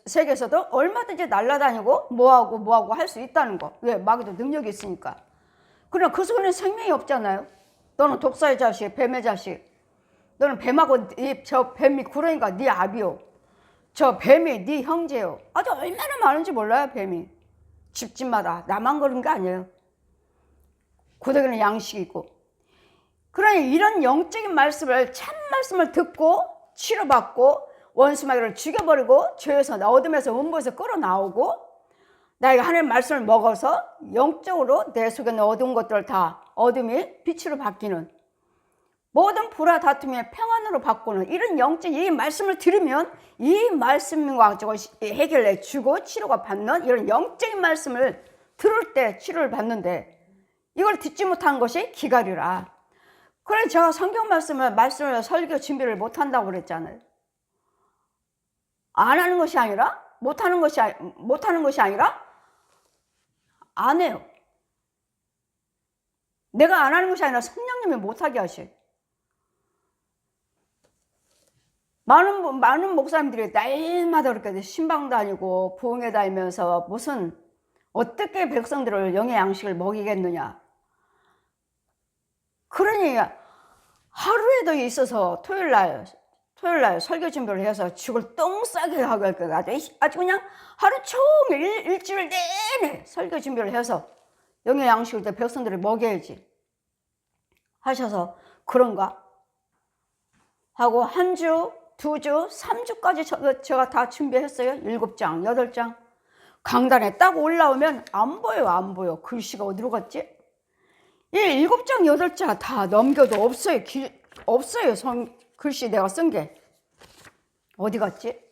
세계에서도 얼마든지 날아다니고 뭐하고 할 수 있다는 거. 왜? 마귀도 능력이 있으니까. 그러나 그 속에는 생명이 없잖아요. 너는 독사의 자식, 뱀의 자식. 너는 뱀하고 저 뱀이 구렁이가 네 아비요. 저 뱀이 네 형제요. 아주 얼마나 많은지 몰라요. 뱀이. 집집마다. 나만 그런 게 아니에요. 구더기는 양식이고. 그러니 이런 영적인 말씀을, 참 말씀을 듣고 치료받고 원수 마귀를 죽여버리고 죄에서, 어둠에서, 음부에서 끌어나오고 나에게 하나님의 말씀을 먹어서 영적으로 내 속에 있는 어두운 것들을 다 어둠이 빛으로 바뀌는, 모든 불화 다툼이 평안으로 바꾸는 이런 영적인 이 말씀을 들으면 이 말씀과 가지고 해결해 주고 치료가 받는 이런 영적인 말씀을 들을 때 치료를 받는데, 이걸 듣지 못한 것이 기갈이라. 그래서 제가 성경 말씀을 설교 준비를 못한다고 그랬잖아요. 안 하는 것이 아니라, 못하는 것이 아니라 안 해요. 내가 안 하는 것이 아니라 성령님이 못하게 하셔요. 많은 목사님들이 날마다 그렇게 신방 다니고 부흥회 다니면서 무슨 어떻게 백성들을 영의 양식을 먹이겠느냐. 그러니 하루에도 있어서 토요일날 설교 준비를 해서 죽을 똥 싸게 하고 아주 그냥 하루 종일 일주일 내내 설교 준비를 해서 영의 양식을 백성들을 먹여야지 하셔서 그런가 하고 한 주, 두 주, 3주까지 제가 다 준비했어요. 7장, 8장. 강단에 딱 올라오면 안 보여. 글씨가 어디로 갔지? 이 7장, 8장 다 넘겨도 없어요. 없어요. 글씨 내가 쓴 게. 어디 갔지?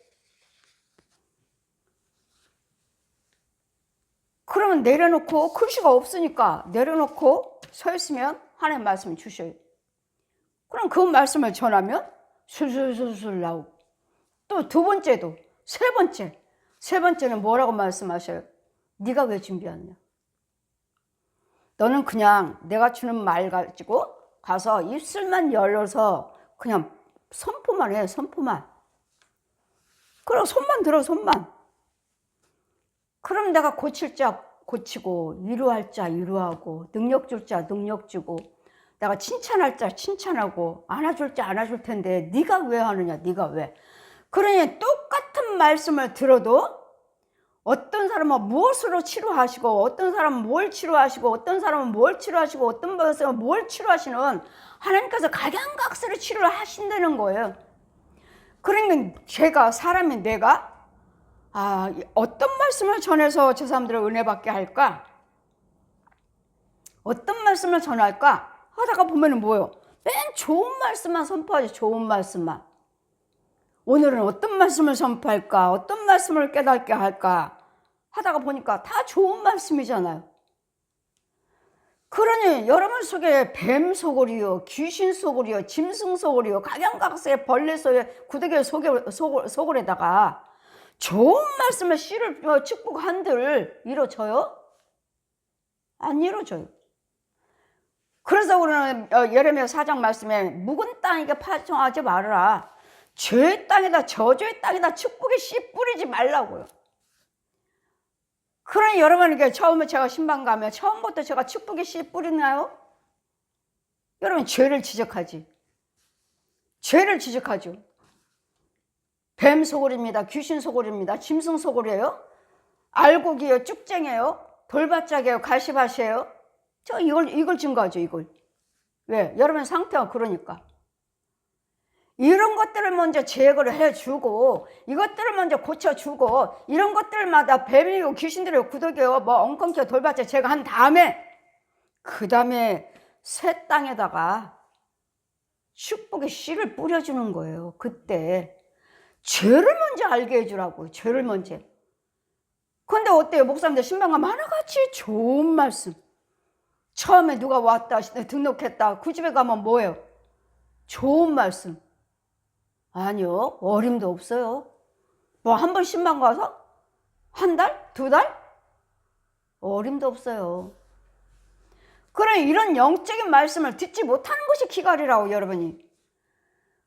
그러면 내려놓고, 글씨가 없으니까 내려놓고 서 있으면 하나님 말씀을 주셔요. 그럼 그 말씀을 전하면 술술술술 나오고, 또 두 번째도, 세 번째는 뭐라고 말씀하셔요? 네가 왜 준비했냐? 너는 그냥 내가 주는 말 가지고 가서 입술만 열어서 그냥 선포만 해, 선포만. 그럼 손만 들어, 손만. 그럼 내가 고칠 자 고치고, 위로할 자 위로하고, 능력 줄 자 능력 주고, 내가 칭찬할 자 칭찬하고, 안아줄 자 안아줄 텐데 네가 왜 하느냐, 네가 왜. 그러니 똑같은 말씀을 들어도 어떤 사람은 무엇으로 치료하시고, 어떤 사람은 뭘 치료하시고, 어떤 사람은 뭘 치료하시고, 어떤 분은 뭘 치료하시는, 하나님께서 각양각색으로 치료를 하신다는 거예요. 그러니까 제가, 사람인 내가 어떤 말씀을 전해서 저 사람들을 은혜 받게 할까? 어떤 말씀을 전할까? 하다가 보면은 뭐예요? 맨 좋은 말씀만 선포하지, 좋은 말씀만. 오늘은 어떤 말씀을 선포할까? 어떤 말씀을 깨닫게 할까? 하다가 보니까 다 좋은 말씀이잖아요. 그러니 여러분 속에 뱀 속을이요, 귀신 속을이요, 짐승 속을이요, 각양각색의 벌레 속에, 구더기 속을에다가 좋은 말씀의 씨를 축복한들 이루어져요? 안 이루어져요. 그래서 우리는 예레미야 4장 말씀에 묵은 땅에게 파종하지 말아라. 죄의 땅에다, 저주의 땅에다 축복의 씨 뿌리지 말라고요. 그러니 여러분에게 처음에 제가 신방 가면 처음부터 제가 축복의 씨 뿌리나요? 여러분 죄를 지적하지. 죄를 지적하죠. 뱀 소굴입니다. 귀신 소굴입니다. 짐승 소굴이에요. 알곡이에요. 쭉쟁이에요. 돌바짝이에요. 가시밭이에요. 저 이걸 증거하죠. 이걸. 왜? 여러분 상태가 그러니까. 이런 것들을 먼저 제거를 해주고, 이것들을 먼저 고쳐주고, 이런 것들마다 뱀이고 귀신들이고 구더기요, 뭐 엉겅퀴 돌밭에 제거한 다음에, 그 다음에 새 땅에다가 축복의 씨를 뿌려주는 거예요. 그때 죄를 먼저 알게 해주라고요. 죄를 먼저. 근데 어때요? 목사님들 신방 가면 하나같이 좋은 말씀. 처음에 누가 왔다 등록했다 그 집에 가면 뭐예요? 좋은 말씀. 아니요, 어림도 없어요. 뭐 한 번 신방 가서 한 달? 두 달? 어림도 없어요. 그래, 이런 영적인 말씀을 듣지 못하는 것이 기갈이라고. 여러분이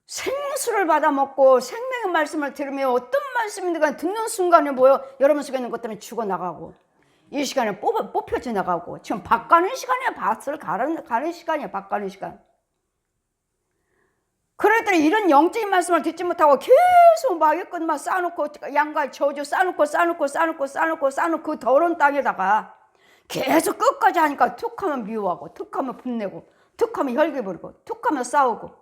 생수를 받아 먹고 생명의 말씀을 들으며 어떤 말씀인가 듣는 순간에 뭐예요? 여러분 속에 있는 것들은 죽어나가고, 이 시간에 뽑혀져 나가고, 지금 밭 가는 시간이야. 밭을 가는 시간이야. 밭 가는 시간. 그랬더니 이런 영적인 말씀을 듣지 못하고 계속 마귀꾼만 쌓아놓고, 양갈 저주 쌓아놓고 그 더러운 땅에다가 계속 끝까지 하니까 툭하면 미워하고, 툭하면 분내고, 툭하면 혈기 부리고, 툭하면 싸우고.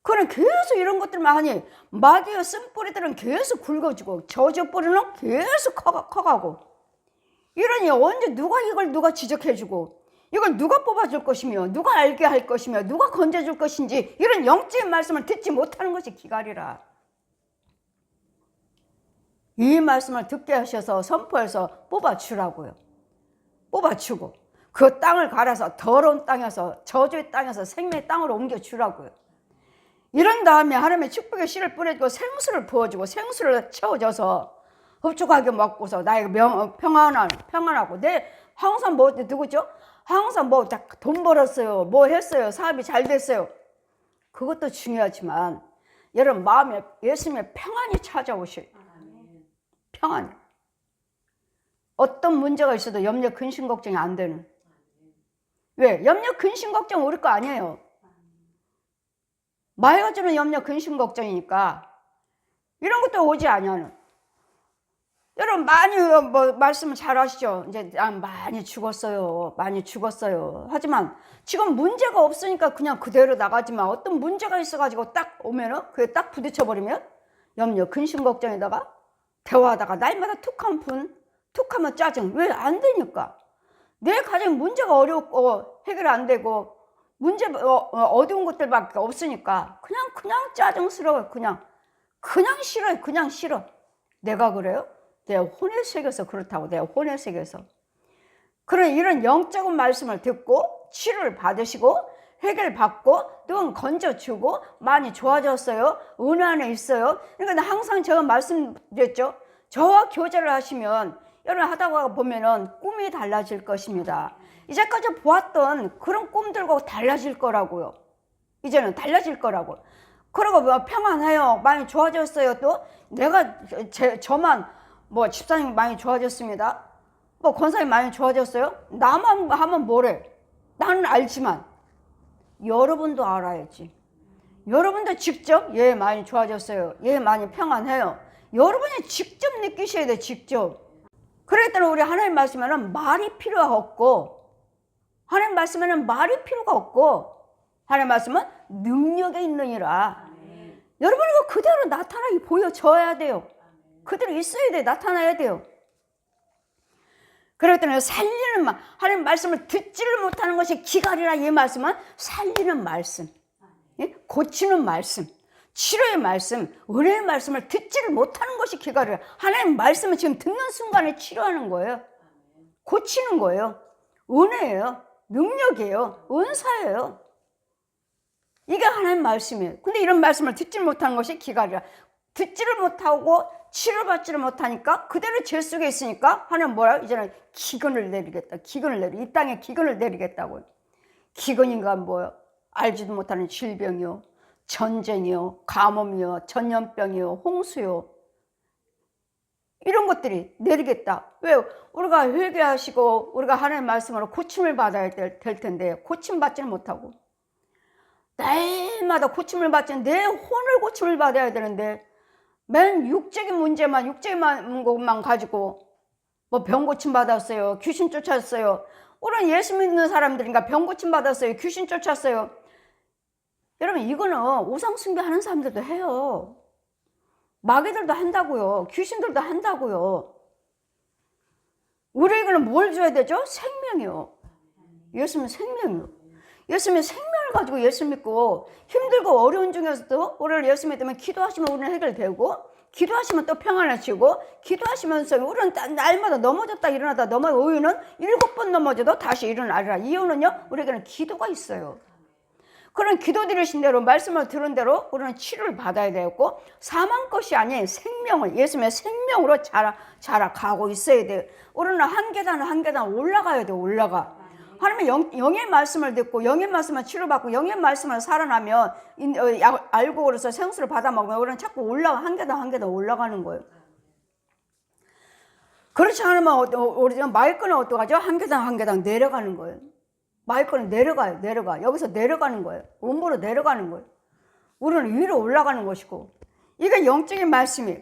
그럼 계속 이런 것들만 하니 마귀의 쓴뿌리들은 계속 굵어지고, 저주 뿌리는 계속 커가고. 이러니 언제 누가 지적해주고, 이걸 누가 뽑아줄 것이며, 누가 알게 할 것이며, 누가 건져줄 것인지, 이런 영적인 말씀을 듣지 못하는 것이 기갈이라. 이 말씀을 듣게 하셔서 선포해서 뽑아주라고요. 뽑아주고 그 땅을 갈아서 더러운 땅에서, 저주의 땅에서 생명의 땅으로 옮겨주라고요. 이런 다음에 하나님의 축복의 씨를 뿌려주고 생수를 부어주고 생수를 채워줘서 흡족하게 먹고서 나에게 평안하고, 내 항상 뭐 누구죠? 항상 뭐 돈 벌었어요, 뭐 했어요, 사업이 잘 됐어요. 그것도 중요하지만 여러분 마음에 예수님의 평안이 찾아오셔요. 평안. 어떤 문제가 있어도 염려 근심 걱정이 안 되는. 왜? 염려 근심 걱정 우리 거 아니에요. 마귀가 주는 염려 근심 걱정이니까 이런 것도 오지 않냐는. 여러분 많이 말씀을 잘 하시죠. 이제 많이 죽었어요. 하지만 지금 문제가 없으니까 그냥 그대로 나가지만, 어떤 문제가 있어가지고 딱 오면은 그게 딱 부딪혀버리면 염려 근심 걱정에다가 대화하다가 날마다 툭하면 툭하면 짜증. 왜? 안 되니까. 내 가정 문제가 어렵고 해결 안 되고 문제 어려운 것들밖에 없으니까 그냥 짜증스러워요. 그냥 싫어요. 그냥 싫어. 내가 그래요? 내 혼의 세계에서 그렇다고. 내 혼의 세계에서. 그런 이런 영적인 말씀을 듣고 치료를 받으시고 해결받고 또 건져주고 많이 좋아졌어요. 은혜 안에 있어요. 그러니까 항상 제가 말씀드렸죠. 저와 교제를 하시면 여러분 하다가 보면은 꿈이 달라질 것입니다. 이제까지 보았던 그런 꿈들과 달라질 거라고요. 이제는 달라질 거라고. 그리고 뭐 평안해요. 많이 좋아졌어요. 또 내가 저만 뭐 집사님 많이 좋아졌습니다. 뭐 권사님 많이 좋아졌어요. 나만 하면 뭐래? 나는 알지만 여러분도 알아야지. 여러분도 직접 얘 많이 좋아졌어요. 얘 많이 평안해요. 여러분이 직접 느끼셔야 돼. 직접. 그럴 때는 우리 하나님 말씀에는 말이 필요가 없고, 하나님 말씀에는 말이 필요가 없고, 하나님 말씀은 능력에 있느니라. 여러분 이거 그대로 나타나게 보여줘야 돼요. 그대로 있어야 돼. 나타나야 돼요. 그럴 때는 살리는 말, 하나님 말씀을 듣지를 못하는 것이 기갈이라. 이 말씀은 살리는 말씀, 고치는 말씀, 치료의 말씀, 은혜의 말씀을 듣지를 못하는 것이 기갈이라. 하나님 말씀을 지금 듣는 순간에 치료하는 거예요. 고치는 거예요. 은혜예요. 능력이에요. 은사예요. 이게 하나님 말씀이에요. 근데 이런 말씀을 듣지를 못하는 것이 기갈이라. 듣지를 못하고 치료받지를 못하니까 그대로 죄 속에 있으니까 하나님 뭐라고? 이제는 기근을 내리겠다. 기근을 내리. 이 땅에 기근을 내리겠다고요. 기근인가 뭐요? 알지도 못하는 질병이요, 전쟁이요, 가뭄이요, 전염병이요, 홍수요. 이런 것들이 내리겠다. 왜요? 우리가 회개하시고 우리가 하나님의 말씀으로 고침을 받아야 될 텐데 고침 받지는 못하고, 날마다 고침을 받지, 내 혼을 고침을 받아야 되는데 맨 육적인 문제만, 육적인 것만 가지고 뭐 병 고침 받았어요, 귀신 쫓았어요. 우리는 예수 믿는 사람들인가 병 고침 받았어요, 귀신 쫓았어요. 여러분 이거는 우상 숭배하는 사람들도 해요. 마귀들도 한다고요. 귀신들도 한다고요. 우리에게는 뭘 줘야 되죠? 생명이요. 예수님은 생명이요. 예수님의 생명을 가지고 예수 믿고 힘들고 어려운 중에서도 우리를 예수 믿으면 기도하시면 우리는 해결되고, 기도하시면 또 평안하시고, 기도하시면서 우리는 날마다 넘어졌다 일어나다 우리는 7번 넘어져도 다시 일어나리라. 이유는요, 우리에게는 기도가 있어요. 그런 기도 드리신 대로, 말씀을 들은 대로 우리는 치료를 받아야 되고, 사망 것이 아닌 생명을, 예수님의 생명으로 자라가고 있어야 돼요. 우리는 한 계단 한 계단 올라가야 돼요. 올라가. 하나님의 영의 말씀을 듣고 영의 말씀을 치료받고 영의 말씀을 살아나면 알고 그래서 생수를 받아먹으면 우리는 자꾸 한 계단 한 계단 올라가는 거예요. 그렇지 않으면 우리 마이크는 어떡하죠? 한 계단 한 계단 내려가는 거예요. 마이크는 내려가. 여기서 내려가는 거예요. 음부로 내려가는 거예요. 우리는 위로 올라가는 것이고, 이게 영적인 말씀이에요.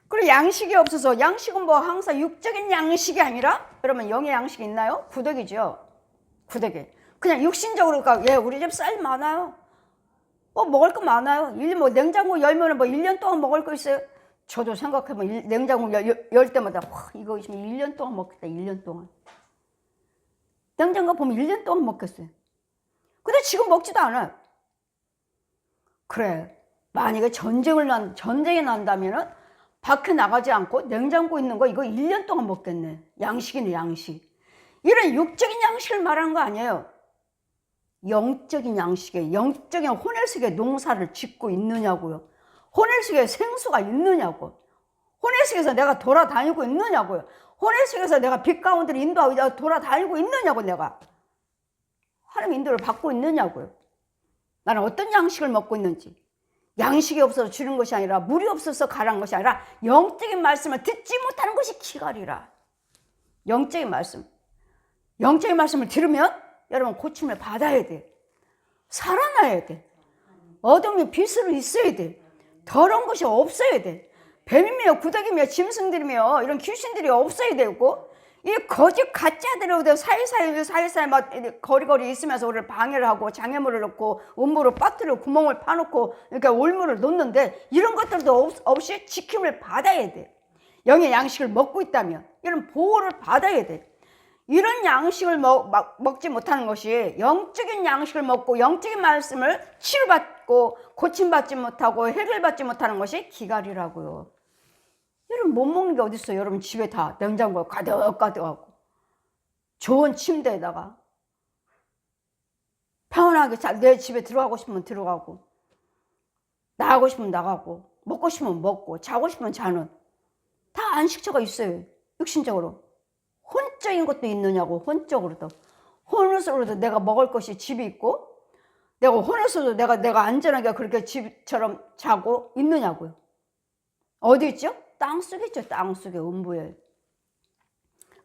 그리고 양식이 없어서, 양식은 뭐 항상 육적인 양식이 아니라, 여러분 영의 양식이 있나요? 구더기죠. 구더기. 그냥 육신적으로, 예, 우리 집 쌀 많아요. 먹을 거 많아요. 뭐 냉장고 열면 뭐 1년 동안 먹을 거 있어요. 저도 생각해보면 냉장고 열 때마다 와, 이거 있으면 1년 동안 먹겠다. 1년 동안. 냉장고 보면 1년 동안 먹겠어요. 근데 지금 먹지도 않아요. 그래, 만약에 전쟁이 난다면은 밖에 나가지 않고 냉장고 있는 거 이거 1년 동안 먹겠네. 양식이네, 양식. 이런 육적인 양식을 말하는 거 아니에요. 영적인 양식에, 영적인 혼의 속에 농사를 짓고 있느냐고요. 혼의 속에 생수가 있느냐고. 혼의 속에서 내가 돌아다니고 있느냐고요. 혼의 속에서 내가 빛 가운데 인도하고 돌아다니고 있느냐고. 내가 하나님 인도를 받고 있느냐고요. 나는 어떤 양식을 먹고 있는지. 양식이 없어서 주는 것이 아니라, 물이 없어서 가라는 것이 아니라, 영적인 말씀을 듣지 못하는 것이 기갈이라. 영적인 말씀을 들으면 여러분 고침을 받아야 돼. 살아나야 돼. 어둠이 빛으로 있어야 돼. 더러운 것이 없어야 돼. 뱀이며 구더기며 짐승들이며 이런 귀신들이 없어야 되고, 이 거짓 가짜들이 사이사이 막 거리거리 있으면서 우리를 방해를 하고 장애물을 넣고 음부로 빠뜨리고 구멍을 파놓고 이렇게 올무를 놓는데, 이런 것들도 없이 지킴을 받아야 돼. 영의 양식을 먹고 있다면 이런 보호를 받아야 돼. 이런 양식을 먹지 못하는 것이, 영적인 양식을 먹고 영적인 말씀을 치료받고 고침받지 못하고 해결받지 못하는 것이 기갈이라고요. 여러분 못 먹는 게 어디 있어요? 여러분 집에 다 냉장고에 가득하고 좋은 침대에다가 편안하게 내 집에 들어가고 싶으면 들어가고, 나가고 싶으면 나가고, 먹고 싶으면 먹고, 자고 싶으면 자는 다 안식처가 있어요. 육신적으로. 혼적인 것도 있느냐고. 혼적으로도. 혼으로도 내가 먹을 것이 집이 있고, 내가 혼에서도 내가 안전하게 그렇게 집처럼 자고 있느냐고요. 어디 있죠? 땅속에 있죠. 땅속에. 음부에.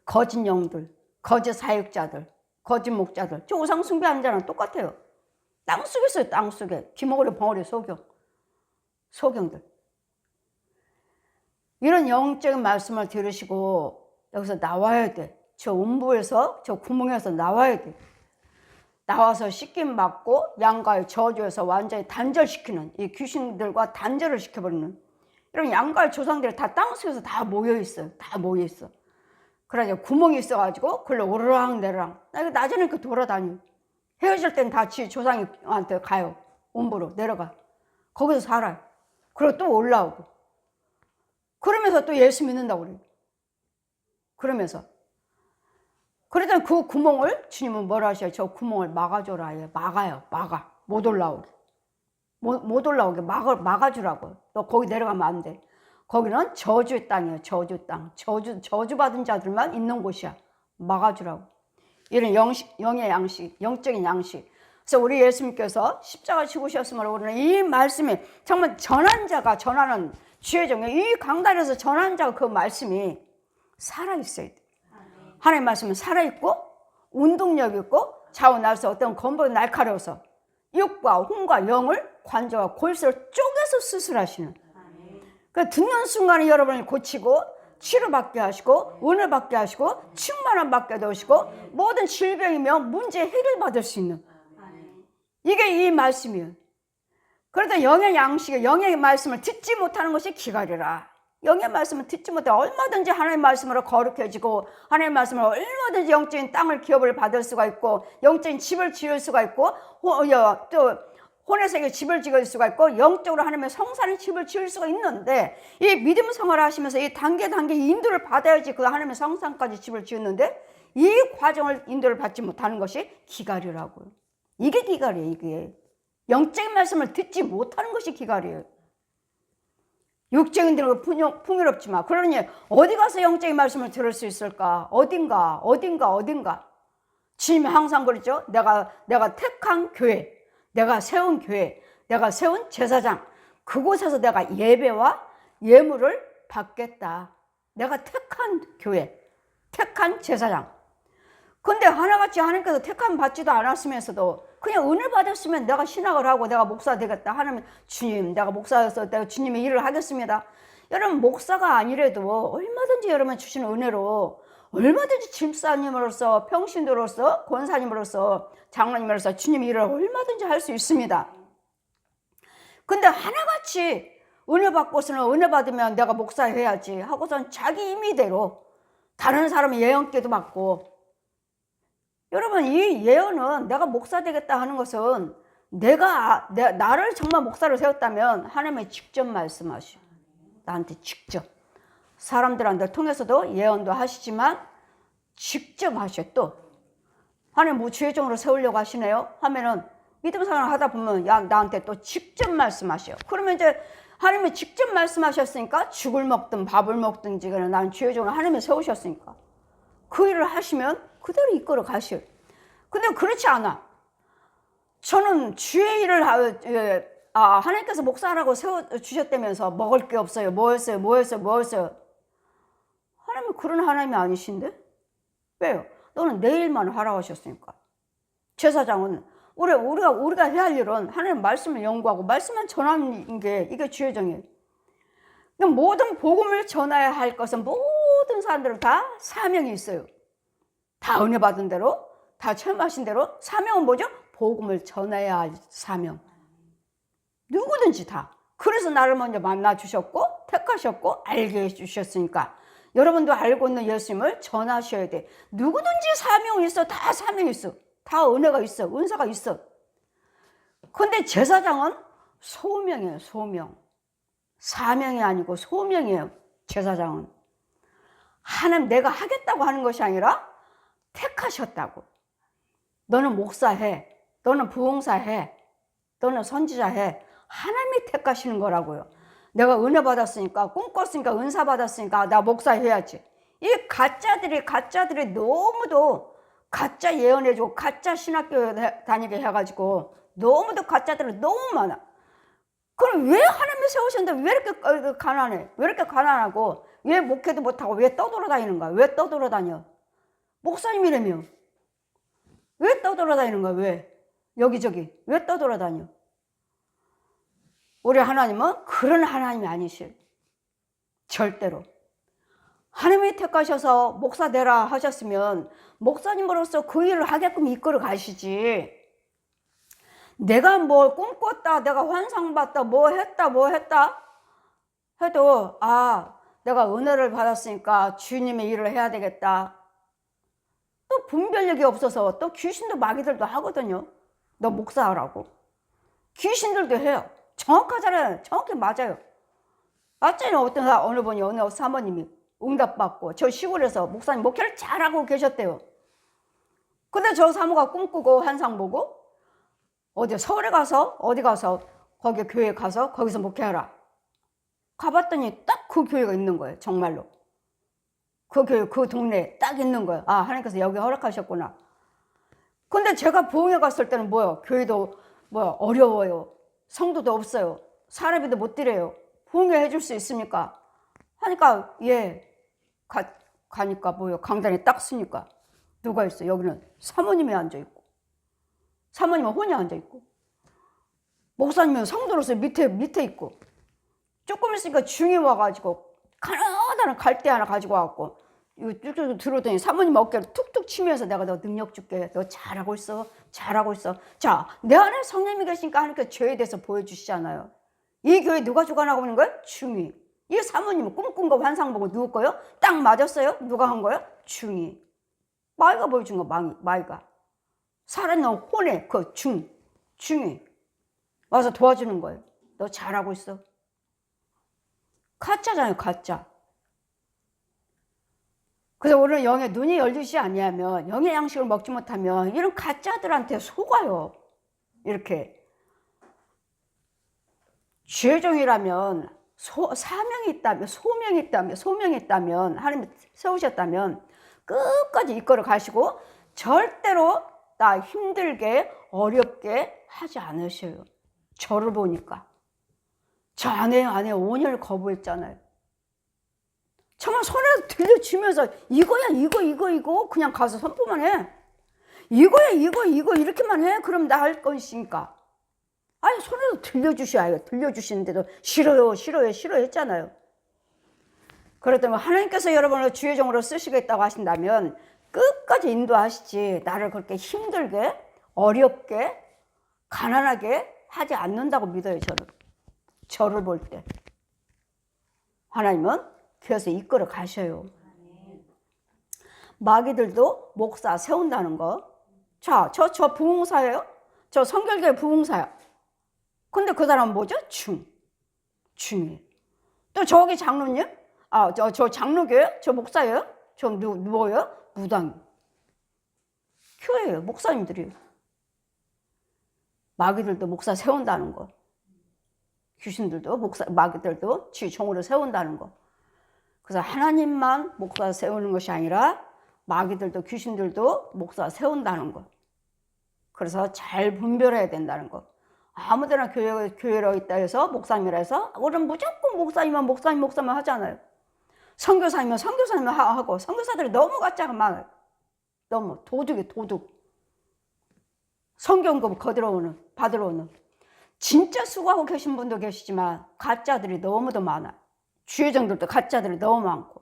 거짓 영들, 거짓 사역자들, 거짓 목자들. 저 우상 숭배하는 자랑 똑같아요. 땅속에 있어요. 땅속에. 귀머거리 벙어리 소경들. 이런 영적인 말씀을 들으시고 여기서 나와야 돼. 저 음부에서, 저 구멍에서 나와야 돼. 나와서 씻김 받고 양가의 저주에서 완전히 단절시키는, 이 귀신들과 단절을 시켜버리는 이런 양가의 조상들이 다 땅속에서 다 모여있어요. 다 모여있어. 그러니까 구멍이 있어가지고 그걸로 오르락 내리락. 낮에는 이렇게 돌아다녀. 헤어질 땐 다 지 조상한테 가요. 음부로 내려가. 거기서 살아요. 그리고 또 올라오고. 그러면서 또 예수 믿는다고 그래요. 그러면서. 그러더니 그 구멍을 주님은 뭐라 하셔요? 저 구멍을 막아줘라. 막아요. 막아. 못 올라오게. 못 올라오게 막아주라고요. 너 거기 내려가면 안 돼. 거기는 저주의 땅이에요. 저주 땅. 저주받은 자들만 있는 곳이야. 막아주라고. 이런 영의 양식, 영적인 양식. 그래서 우리 예수님께서 십자가 죽으셨으므로 우리는 이 말씀이 정말 전한 자가 전하는 주의종에 이 강단에서 전한 자가 그 말씀이 살아있어야 돼. 하나님의 말씀은 살아있고 운동력 있고 좌우날서 어떤 검보다 날카로워서 육과 혼과 영을 관절과 골수를 쪼개서 수술하시는. 그러니까 듣는 순간에 여러분을 고치고 치료받게 하시고 은혜 받게 하시고 충만함 받게 되시고 모든 질병이며 문제 해결받을 수 있는 이게 이 말씀이에요. 그러다 영의 양식에 영의 말씀을 듣지 못하는 것이 기갈이라. 영의 말씀을 듣지 못해 얼마든지 하나님의 말씀으로 거룩해지고 하나님의 말씀으로 얼마든지 영적인 땅을 기업을 받을 수가 있고 영적인 집을 지을 수가 있고 또 혼에서 집을 지을 수가 있고 영적으로 하나님의 성산의 집을 지을 수가 있는데 이 믿음 생활을 하시면서 이 단계 인도를 받아야지 그 하나님의 성산까지 집을 지었는데 이 과정을 인도를 받지 못하는 것이 기갈이라고요. 이게 기갈이에요. 이게 영적인 말씀을 듣지 못하는 것이 기갈이에요. 육적인 들은 풍요롭지만 그러니 어디 가서 영적인 말씀을 들을 수 있을까? 어딘가 주님이 항상 그랬죠. 내가 택한 교회, 내가 세운 교회, 내가 세운 제사장, 그곳에서 내가 예배와 예물을 받겠다. 내가 택한 교회, 택한 제사장. 근데 하나같이 하나님께서 택함 받지도 않았으면서도 그냥 은혜 받았으면 내가 신학을 하고 내가 목사 되겠다 하나님, 주님 내가 목사여서 내가 주님의 일을 하겠습니다. 여러분 목사가 아니래도 얼마든지 여러분 주시는 은혜로 얼마든지 집사님으로서 평신도로서 권사님으로서 장로님으로서 주님의 일을 얼마든지 할 수 있습니다. 근데 하나같이 은혜 받고서는 은혜 받으면 내가 목사 해야지 하고선 자기 임의대로 다른 사람의 예언께도 받고. 여러분 이 예언은 내가 목사 되겠다 하는 것은 나를 정말 목사로 세웠다면 하나님이 직접 말씀하셔. 나한테 직접. 사람들한테 통해서도 예언도 하시지만 직접 하셔. 또 하나님 뭐 주의종으로 세우려고 하시네요 하면은 믿음 생활을 하다 보면 나한테 또 직접 말씀하셔. 그러면 이제 하나님이 직접 말씀하셨으니까 죽을 먹든 밥을 먹든지 난 주의종으로 하나님이 세우셨으니까 그 일을 하시면 그대로 이끌어 가셔. 근데 그렇지 않아. 저는 주의 일을 하나님께서 목사라고 세워주셨다면서 먹을 게 없어요. 뭐 했어요? 하나님은 그런 하나님이 아니신데? 왜요? 너는 내 일만 하라고 하셨으니까. 제사장은 우리가 해야 할 일은 하나님 말씀을 연구하고 말씀만 전하는 게 이게 주의 정이에요. 모든 복음을 전해야 할 것은 모든 사람들은 다 사명이 있어요. 다 은혜 받은 대로, 다 체험하신 대로 사명은 뭐죠? 복음을 전해야 할 사명. 누구든지 다. 그래서 나를 먼저 만나주셨고 택하셨고 알게 해주셨으니까 여러분도 알고 있는 예수님을 전하셔야 돼. 누구든지 사명이 있어. 다 사명이 있어. 다 은혜가 있어. 은사가 있어. 근데 제사장은 소명이에요. 소명. 사명이 아니고 소명이에요. 제사장은. 하나님 내가 하겠다고 하는 것이 아니라 택하셨다고. 너는 목사해. 너는 부흥사해. 너는 선지자해. 하나님이 택하시는 거라고요. 내가 은혜 받았으니까 꿈꿨으니까 은사 받았으니까 나 목사 해야지. 이 가짜들이 너무도 가짜 예언해주고 가짜 신학교 다니게 해가지고 너무도 가짜들이 너무 많아. 그럼 왜 하나님이 세우셨는데 왜 이렇게 가난해? 왜 이렇게 가난하고 왜 목회도 못하고 왜 떠돌아다니는 거야? 왜 떠돌아다녀? 목사님이라며 왜 떠돌아다니는 거야? 왜? 여기저기 왜 떠돌아다녀? 우리 하나님은 그런 하나님이 아니실. 절대로. 하나님이 택하셔서 목사 되라 하셨으면 목사님으로서 그 일을 하게끔 이끌어 가시지. 내가 뭐 꿈꿨다, 내가 환상봤다, 뭐 했다 해도 내가 은혜를 받았으니까 주님의 일을 해야 되겠다. 또 분별력이 없어서 또 귀신도 마귀들도 하거든요. 너 목사하라고. 귀신들도 해요. 정확하잖아요. 정확히 맞아요. 맞잖아요. 어느 사모님이 응답받고 저 시골에서 목사님 목회를 잘하고 계셨대요. 근데 저 사모가 꿈꾸고 환상 보고 서울에 가서 거기 교회 가서 거기서 목회하라. 가봤더니 딱 그 교회가 있는 거예요. 정말로. 그 교회 그 동네에 딱 있는 거예요. 하나님께서 여기 허락하셨구나. 근데 제가 부흥회 갔을 때는 교회도 어려워요. 성도도 없어요. 사례비도 못 드려요. 부흥회 해줄 수 있습니까? 하니까 가니까 강단에 딱 쓰니까 누가 있어? 여기는 사모님이 앉아있고 사모님은 혼자 앉아있고 목사님은 성도로서 밑에 있고 조금 있으니까 중이 와가지고 가나다란 갈대 하나 가지고 와갖고 이거 쭉쭉 들어오더니 사모님 어깨를 툭툭 치면서 내가 너 능력 줄게. 너 잘하고 있어. 자, 내 안에 성령님이 계시니까 하나님께서 죄에 대해서 보여주시잖아요. 이 교회 누가 주관하고 있는 거예요? 중이. 이 사모님은 꿈꾼 거 환상 보고 누구 거요? 딱 맞았어요? 누가 한 거예요? 중이. 마귀가 보여준 거, 마귀가. 살아있는 혼의 그 중이 와서 도와주는 거예요. 너 잘하고 있어. 가짜잖아요, 가짜. 그래서 우리는 영의 눈이 열리지 아니하면, 영의 양식을 먹지 못하면 이런 가짜들한테 속아요. 이렇게. 죄종이라면 소명이 있다면 하나님이 세우셨다면 끝까지 이끌어 가시고 절대로 나 힘들게 어렵게 하지 않으셔요. 저를 보니까. 저 안 해요 5년을 거부했잖아요. 정말 손에서 들려주면서 이거야 이거 그냥 가서 선포만 해. 이거야 이거 이렇게만 해. 그럼 나 할 것이니까. 손에서 들려주셔요. 들려주시는데도 싫어요 했잖아요. 그렇다면 하나님께서 여러분을 주의 종으로 쓰시겠다고 하신다면 끝까지 인도하시지 나를 그렇게 힘들게 어렵게 가난하게 하지 않는다고 믿어요. 저를 볼 때 하나님은 그래서 이끌어 가셔요. 마귀들도 목사 세운다는 거. 자, 저 부흥사예요. 저 성결교회 부흥사야. 근데 그 사람은 뭐죠? 중이. 또 저기 장로님? 저 장로교회? 저 목사예요? 저 누구예요? 무당이. 교회예요. 목사님들이. 마귀들도 목사 세운다는 거. 귀신들도 마귀들도 지 종으로 세운다는 거. 그래서 하나님만 목사 세우는 것이 아니라 마귀들도 귀신들도 목사 세운다는 거. 그래서 잘 분별해야 된다는 거. 아무데나 교회로 있다 해서 목사님이라 해서 우리는 무조건 목사님만 하잖아요. 선교사님은 하고 선교사들이 너무 가짜가 많아요. 너무 도둑. 성경금 받으러 오는 진짜 수고하고 계신 분도 계시지만 가짜들이 너무도 많아요. 주의정들도 가짜들이 너무 많고.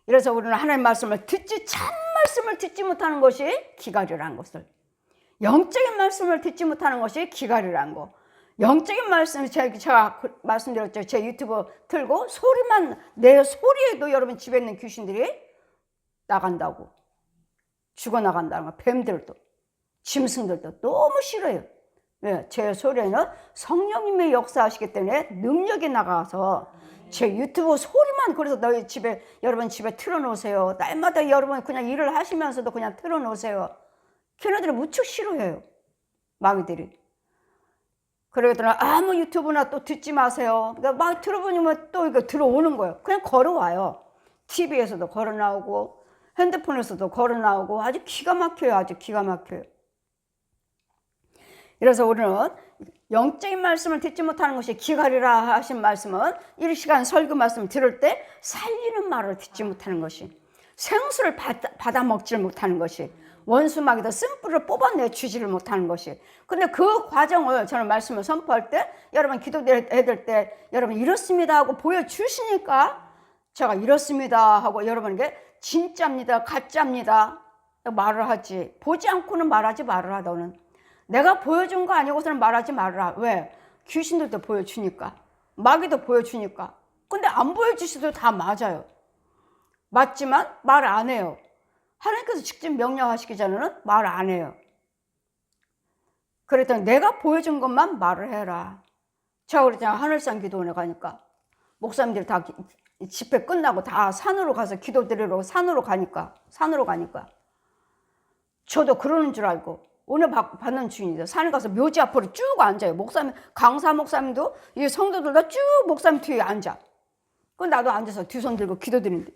그래서 우리는 하나님 말씀을 참 말씀을 듣지 못하는 것이 기갈이라는 것을. 영적인 말씀을 듣지 못하는 것이 기갈이라는 거. 영적인 말씀 제가 말씀드렸죠. 제 유튜브 틀고 내 소리에도 여러분 집에 있는 귀신들이 나간다고. 죽어나간다는 거. 뱀들도 짐승들도 너무 싫어요. 왜? 제 소리에는 성령님의 역사하시기 때문에 능력이 나가서 제 유튜브 소리만 그래서 여러분 집에 틀어놓으세요. 날마다 여러분 그냥 일을 하시면서도 그냥 틀어놓으세요. 걔네들이 무척 싫어해요. 마귀들이. 그러더니 아무 유튜브나 또 듣지 마세요. 그러니까 막 들어보면 또 이거 들어오는 거예요. 그냥 걸어와요. TV에서도 걸어 나오고 핸드폰에서도 걸어 나오고 아주 기가 막혀요. 아주 기가 막혀요. 그래서 오늘은 영적인 말씀을 듣지 못하는 것이 기갈이라 하신 말씀은 이 시간 설교 말씀 들을 때 살리는 말을 듣지 못하는 것이, 생수를 받아 먹지를 못하는 것이, 원수마귀도 쓴뿌리를 뽑아내주지를 못하는 것이. 근데 그 과정을 저는 말씀을 선포할 때, 여러분 기도해드릴 때 여러분 이렇습니다 하고 보여주시니까 제가 이렇습니다 하고 여러분에게 진짜입니다, 가짜입니다 말을 하지. 보지 않고는 말하지 말아라. 너는 내가 보여준 거 아니고서는 말하지 말아라. 왜? 귀신들도 보여주니까, 마귀도 보여주니까. 근데 안 보여주셔도 다 맞아요. 맞지만 말 안 해요. 하나님께서 직접 명령하시기 전에는 말 안 해요. 그랬더니 내가 보여준 것만 말을 해라. 제가 그랬잖아요. 하늘산 기도원에 가니까 목사님들이 다 집회 끝나고 다 산으로 가서 기도 드리러 산으로 가니까 저도 그러는 줄 알고 오늘 받는 주인이죠. 산에 가서 묘지 앞으로 쭉 앉아요. 목사님, 강사 목사님도 이 성도들 다 쭉 목사님 뒤에 앉아. 그럼 나도 앉아서 두 손 들고 기도 드리는데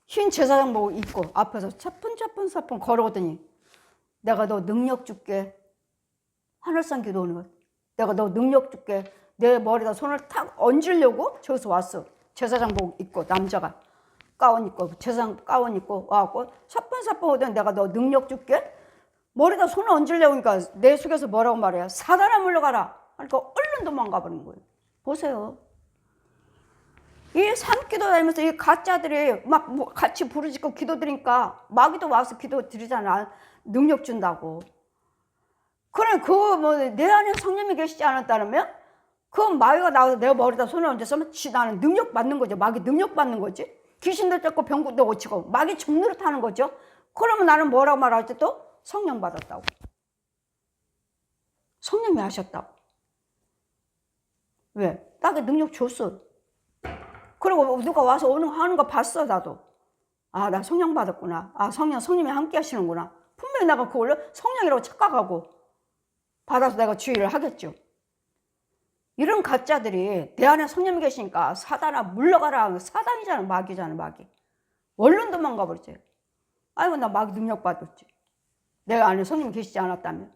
흰 제사장복 입고 앞에서 차분차분 걸어오더니 내가 너 능력 줄게. 하늘산 기도 오는 거. 내가 너 능력 줄게. 내 머리에다 손을 탁 얹으려고 저기서 왔어. 제사장복 입고 남자가 가운 입고 제사장 가운 입고 와갖고 차분차분 오더니 내가 너 능력 줄게. 머리에다 손을 얹으려고 하니까 내 속에서 뭐라고 말해요? 사단아 물러가라. 그러니까 얼른 도망가 버리는 거예요. 보세요. 이 산기도 다니면서 이 가짜들이 막 같이 부르짖고 기도 드리니까 마귀도 와서 기도 드리잖아. 능력 준다고. 그래, 내 안에 성령이 계시지 않았다면 그 마귀가 나와서 내 머리에다 손을 얹었으면 나는 능력 받는 거죠. 마귀 능력 받는 거지. 귀신들 쫓고 병도 고치고 마귀 종노릇 하는 거죠. 그러면 나는 뭐라고 말하지 또? 성령 받았다고. 성령이 하셨다고. 왜? 나에게 능력 줬어. 그리고 누가 와서 하는 거 봤어, 나도. 아, 나 성령 받았구나. 아, 성령님이 함께 하시는구나. 분명히 내가 그걸로 성령이라고 착각하고 받아서 내가 주의를 하겠죠. 이런 가짜들이 내 안에 성령이 계시니까 사단아 물러가라. 사단이잖아, 마귀잖아, 마귀. 얼른 도망가 버렸지. 아이고, 나 마귀 능력 받았지. 내가 안에 성령이 계시지 않았다면.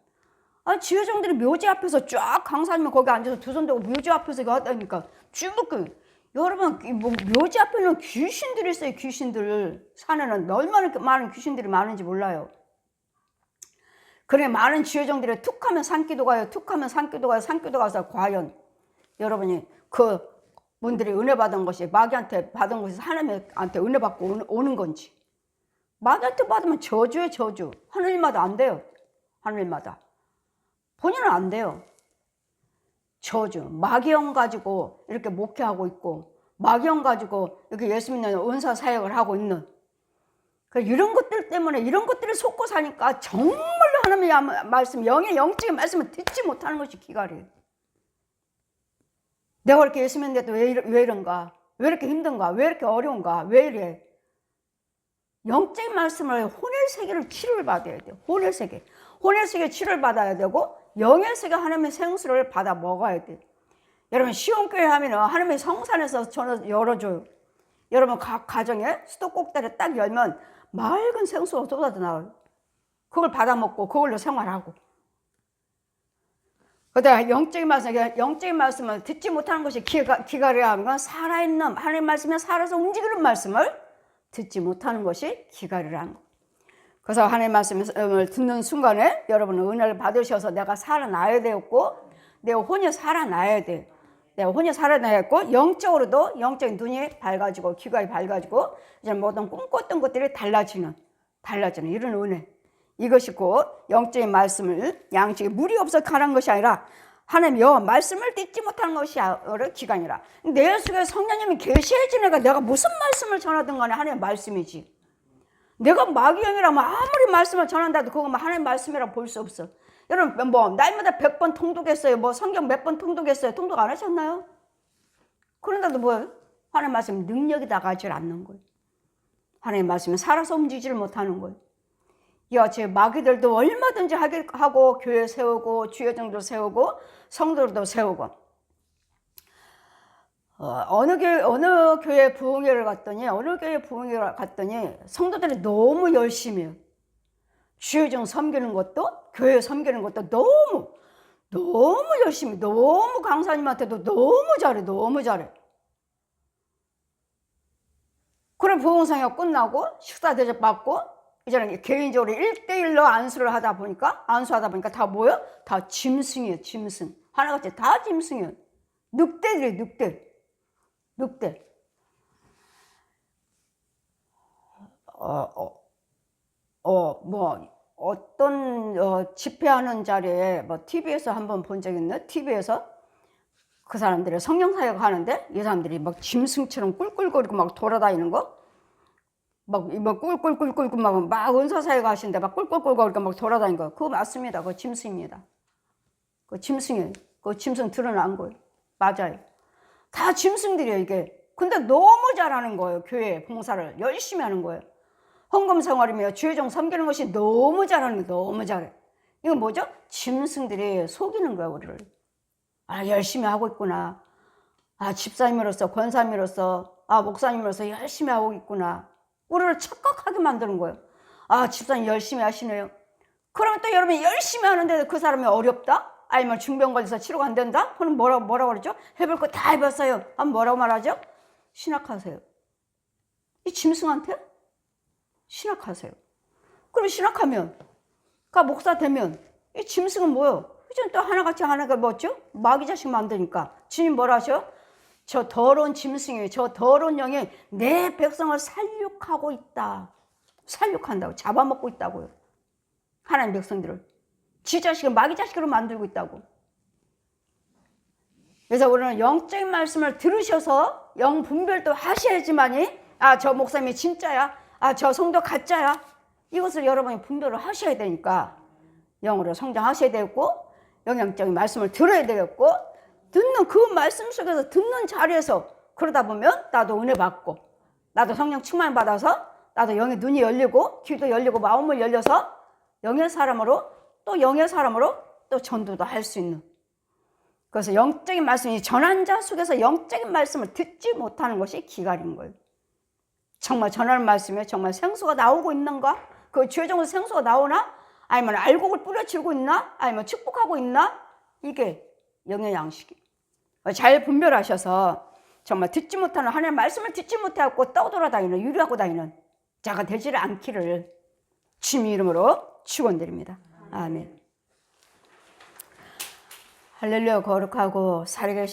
아, 지회장들이 묘지 앞에서 쫙 강사님이 거기 앉아서 두 손 대고 묘지 앞에서 이거 하다니까 쭉 여러분, 묘지 앞에는 귀신들이 있어요. 귀신들. 산에는 얼마나 많은 귀신들이 많은지 몰라요. 그래, 많은 지회장들이 툭하면 산기도 가요. 툭하면 산기도 가요. 산기도 가서 과연 여러분이 그 분들이 은혜 받은 것이 마귀한테 받은 것이 하나님한테 은혜 받고 오는 건지. 마귀한테 받으면 저주예요, 저주. 하늘마다 안 돼요. 하늘마다. 본인은 안 돼요. 저주. 마귀형 가지고 이렇게 목회하고 있고, 마귀형 가지고 이렇게 예수 믿는 은사 사역을 하고 있는. 이런 것들 때문에, 이런 것들을 속고 사니까 정말로 하나님의 말씀, 영적인 말씀을 듣지 못하는 것이 기갈이에요. 내가 이렇게 예수 믿는데도 왜 이런가? 왜 이렇게 힘든가? 왜 이렇게 어려운가? 왜 이래? 영적인 말씀을 혼의 세계를 치료를 받아야 돼요. 혼의 세계. 혼의 세계 치료를 받아야 되고 영의 세계 하나님의 생수를 받아 먹어야 돼요. 여러분 시온교회 하면은 하나님의 성산에서 전화 열어줘요. 여러분 각 가정에 수도꼭지를 딱 열면 맑은 생수가 쏟아져 나와요. 그걸 받아 먹고 그걸로 생활하고. 그다음에 영적인 말씀을 듣지 못하는 것이 기갈이라 하는 건 살아있는 하나님의 말씀에 살아서 움직이는 말씀을 듣지 못하는 것이 기갈이라는 거. 그래서 하나님의 말씀을 듣는 순간에 여러분은 은혜를 받으셔서 내가 살아나야 되었고 내 혼이 살아나야 돼. 내가 혼이 살아나야 했고 영적으로도 영적인 눈이 밝아지고 귀가 밝아지고 이제 모든 꿈꿨던 것들이 달라지는 이런 은혜. 이것이 곧 영적인 말씀을 양쪽에 물이 없어 가는 것이 아니라 하나님 여호와 말씀을 듣지 못하는 것이 기간이라. 내 속에 성령님이 계시해진 애가 내가 무슨 말씀을 전하든 간에 하나님의 말씀이지. 내가 마귀형이라면 아무리 말씀을 전한다도 그거 하나님의 말씀이라고 볼 수 없어. 여러분 날마다 100번 통독했어요. 성경 몇 번 통독했어요. 통독 안 하셨나요? 그런데도 하나님의 말씀 능력이 나가지 않는 거예요. 하나님의 말씀은 살아서 움직이지를 못하는 거예요. 제 마귀들도 얼마든지 하고 교회 세우고 주여정도 세우고 성도들도 세우고 어느 교회 부흥회를 갔더니 성도들이 너무 열심히 해요. 주의종 섬기는 것도 교회 섬기는 것도 너무 열심히, 너무 강사님한테도 너무 잘해. 그럼 부흥성회가 끝나고 식사 대접 받고 이제는 개인적으로 1대1로 안수하다 보니까 다 뭐예요? 다 짐승이에요. 짐승. 하나같이 다 짐승이에요. 늑대들이에요. 늑대. 어떤 집회하는 자리에 TV에서 한번 본 적 있네. TV에서 그 사람들이 성령사역 하는데 이 사람들이 막 짐승처럼 꿀꿀거리고 막 돌아다니는 거, 막 꿀꿀꿀꿀 막 은사사역 하시는데 막 꿀꿀꿀거리고 막 돌아다니는 거, 그거 맞습니다. 그거 짐승입니다. 그 짐승이에요. 그 짐승 드러난 거예요. 맞아요. 다 짐승들이에요, 이게. 근데 너무 잘하는 거예요. 교회 봉사를 열심히 하는 거예요. 헌금 생활이며 주의종 섬기는 것이 너무 잘하는 거예요. 너무 잘해. 이건 뭐죠? 짐승들이 속이는 거예요, 우리를. 열심히 하고 있구나. 집사님으로서, 권사님으로서, 목사님으로서 열심히 하고 있구나. 우리를 착각하게 만드는 거예요. 집사님 열심히 하시네요. 그러면 또 여러분이 열심히 하는데 그 사람이 어렵다? 아니면 중병 걸려서 치료가 안 된다? 그럼 뭐라고 그러죠? 해볼 거 다 해봤어요. 뭐라고 말하죠? 신학하세요. 이 짐승한테 신학하세요. 그럼 신학하면, 목사 되면 이 짐승은 뭐예요? 이제 또 하나같이 하나가 뭐죠? 마귀 자식 만드니까 주님 뭐라 하셔? 저 더러운 짐승이, 저 더러운 영이 내 백성을 살육하고 있다. 살육한다고, 잡아먹고 있다고요. 하나님 백성들을 지 자식을 마귀 자식으로 만들고 있다고. 그래서 우리는 영적인 말씀을 들으셔서 영 분별도 하셔야지만이 저 목사님이 진짜야, 저 성도 가짜야, 이것을 여러분이 분별을 하셔야 되니까 영으로 성장하셔야 되고, 영향적인 말씀을 들어야 되겠고, 듣는 그 말씀 속에서 듣는 자리에서 그러다 보면 나도 은혜 받고, 나도 성령 충만 받아서 나도 영의 눈이 열리고 귀도 열리고 마음을 열려서 영의 사람으로 또 전도도 할 수 있는. 그래서 영적인 말씀이 전한 자 속에서 영적인 말씀을 듣지 못하는 것이 기갈인 거예요. 정말 전하는 말씀에 정말 생수가 나오고 있는가? 그 주의종에서 생수가 나오나? 아니면 알곡을 뿌려치고 있나? 아니면 축복하고 있나? 이게 영의 양식이. 잘 분별하셔서 정말 듣지 못하는, 하나님의 말씀을 듣지 못하고 떠돌아다니는, 유리하고 다니는 자가 되지 않기를 주님의 이름으로 축원드립니다. 아멘. 할렐루야. 거룩하고 살아계신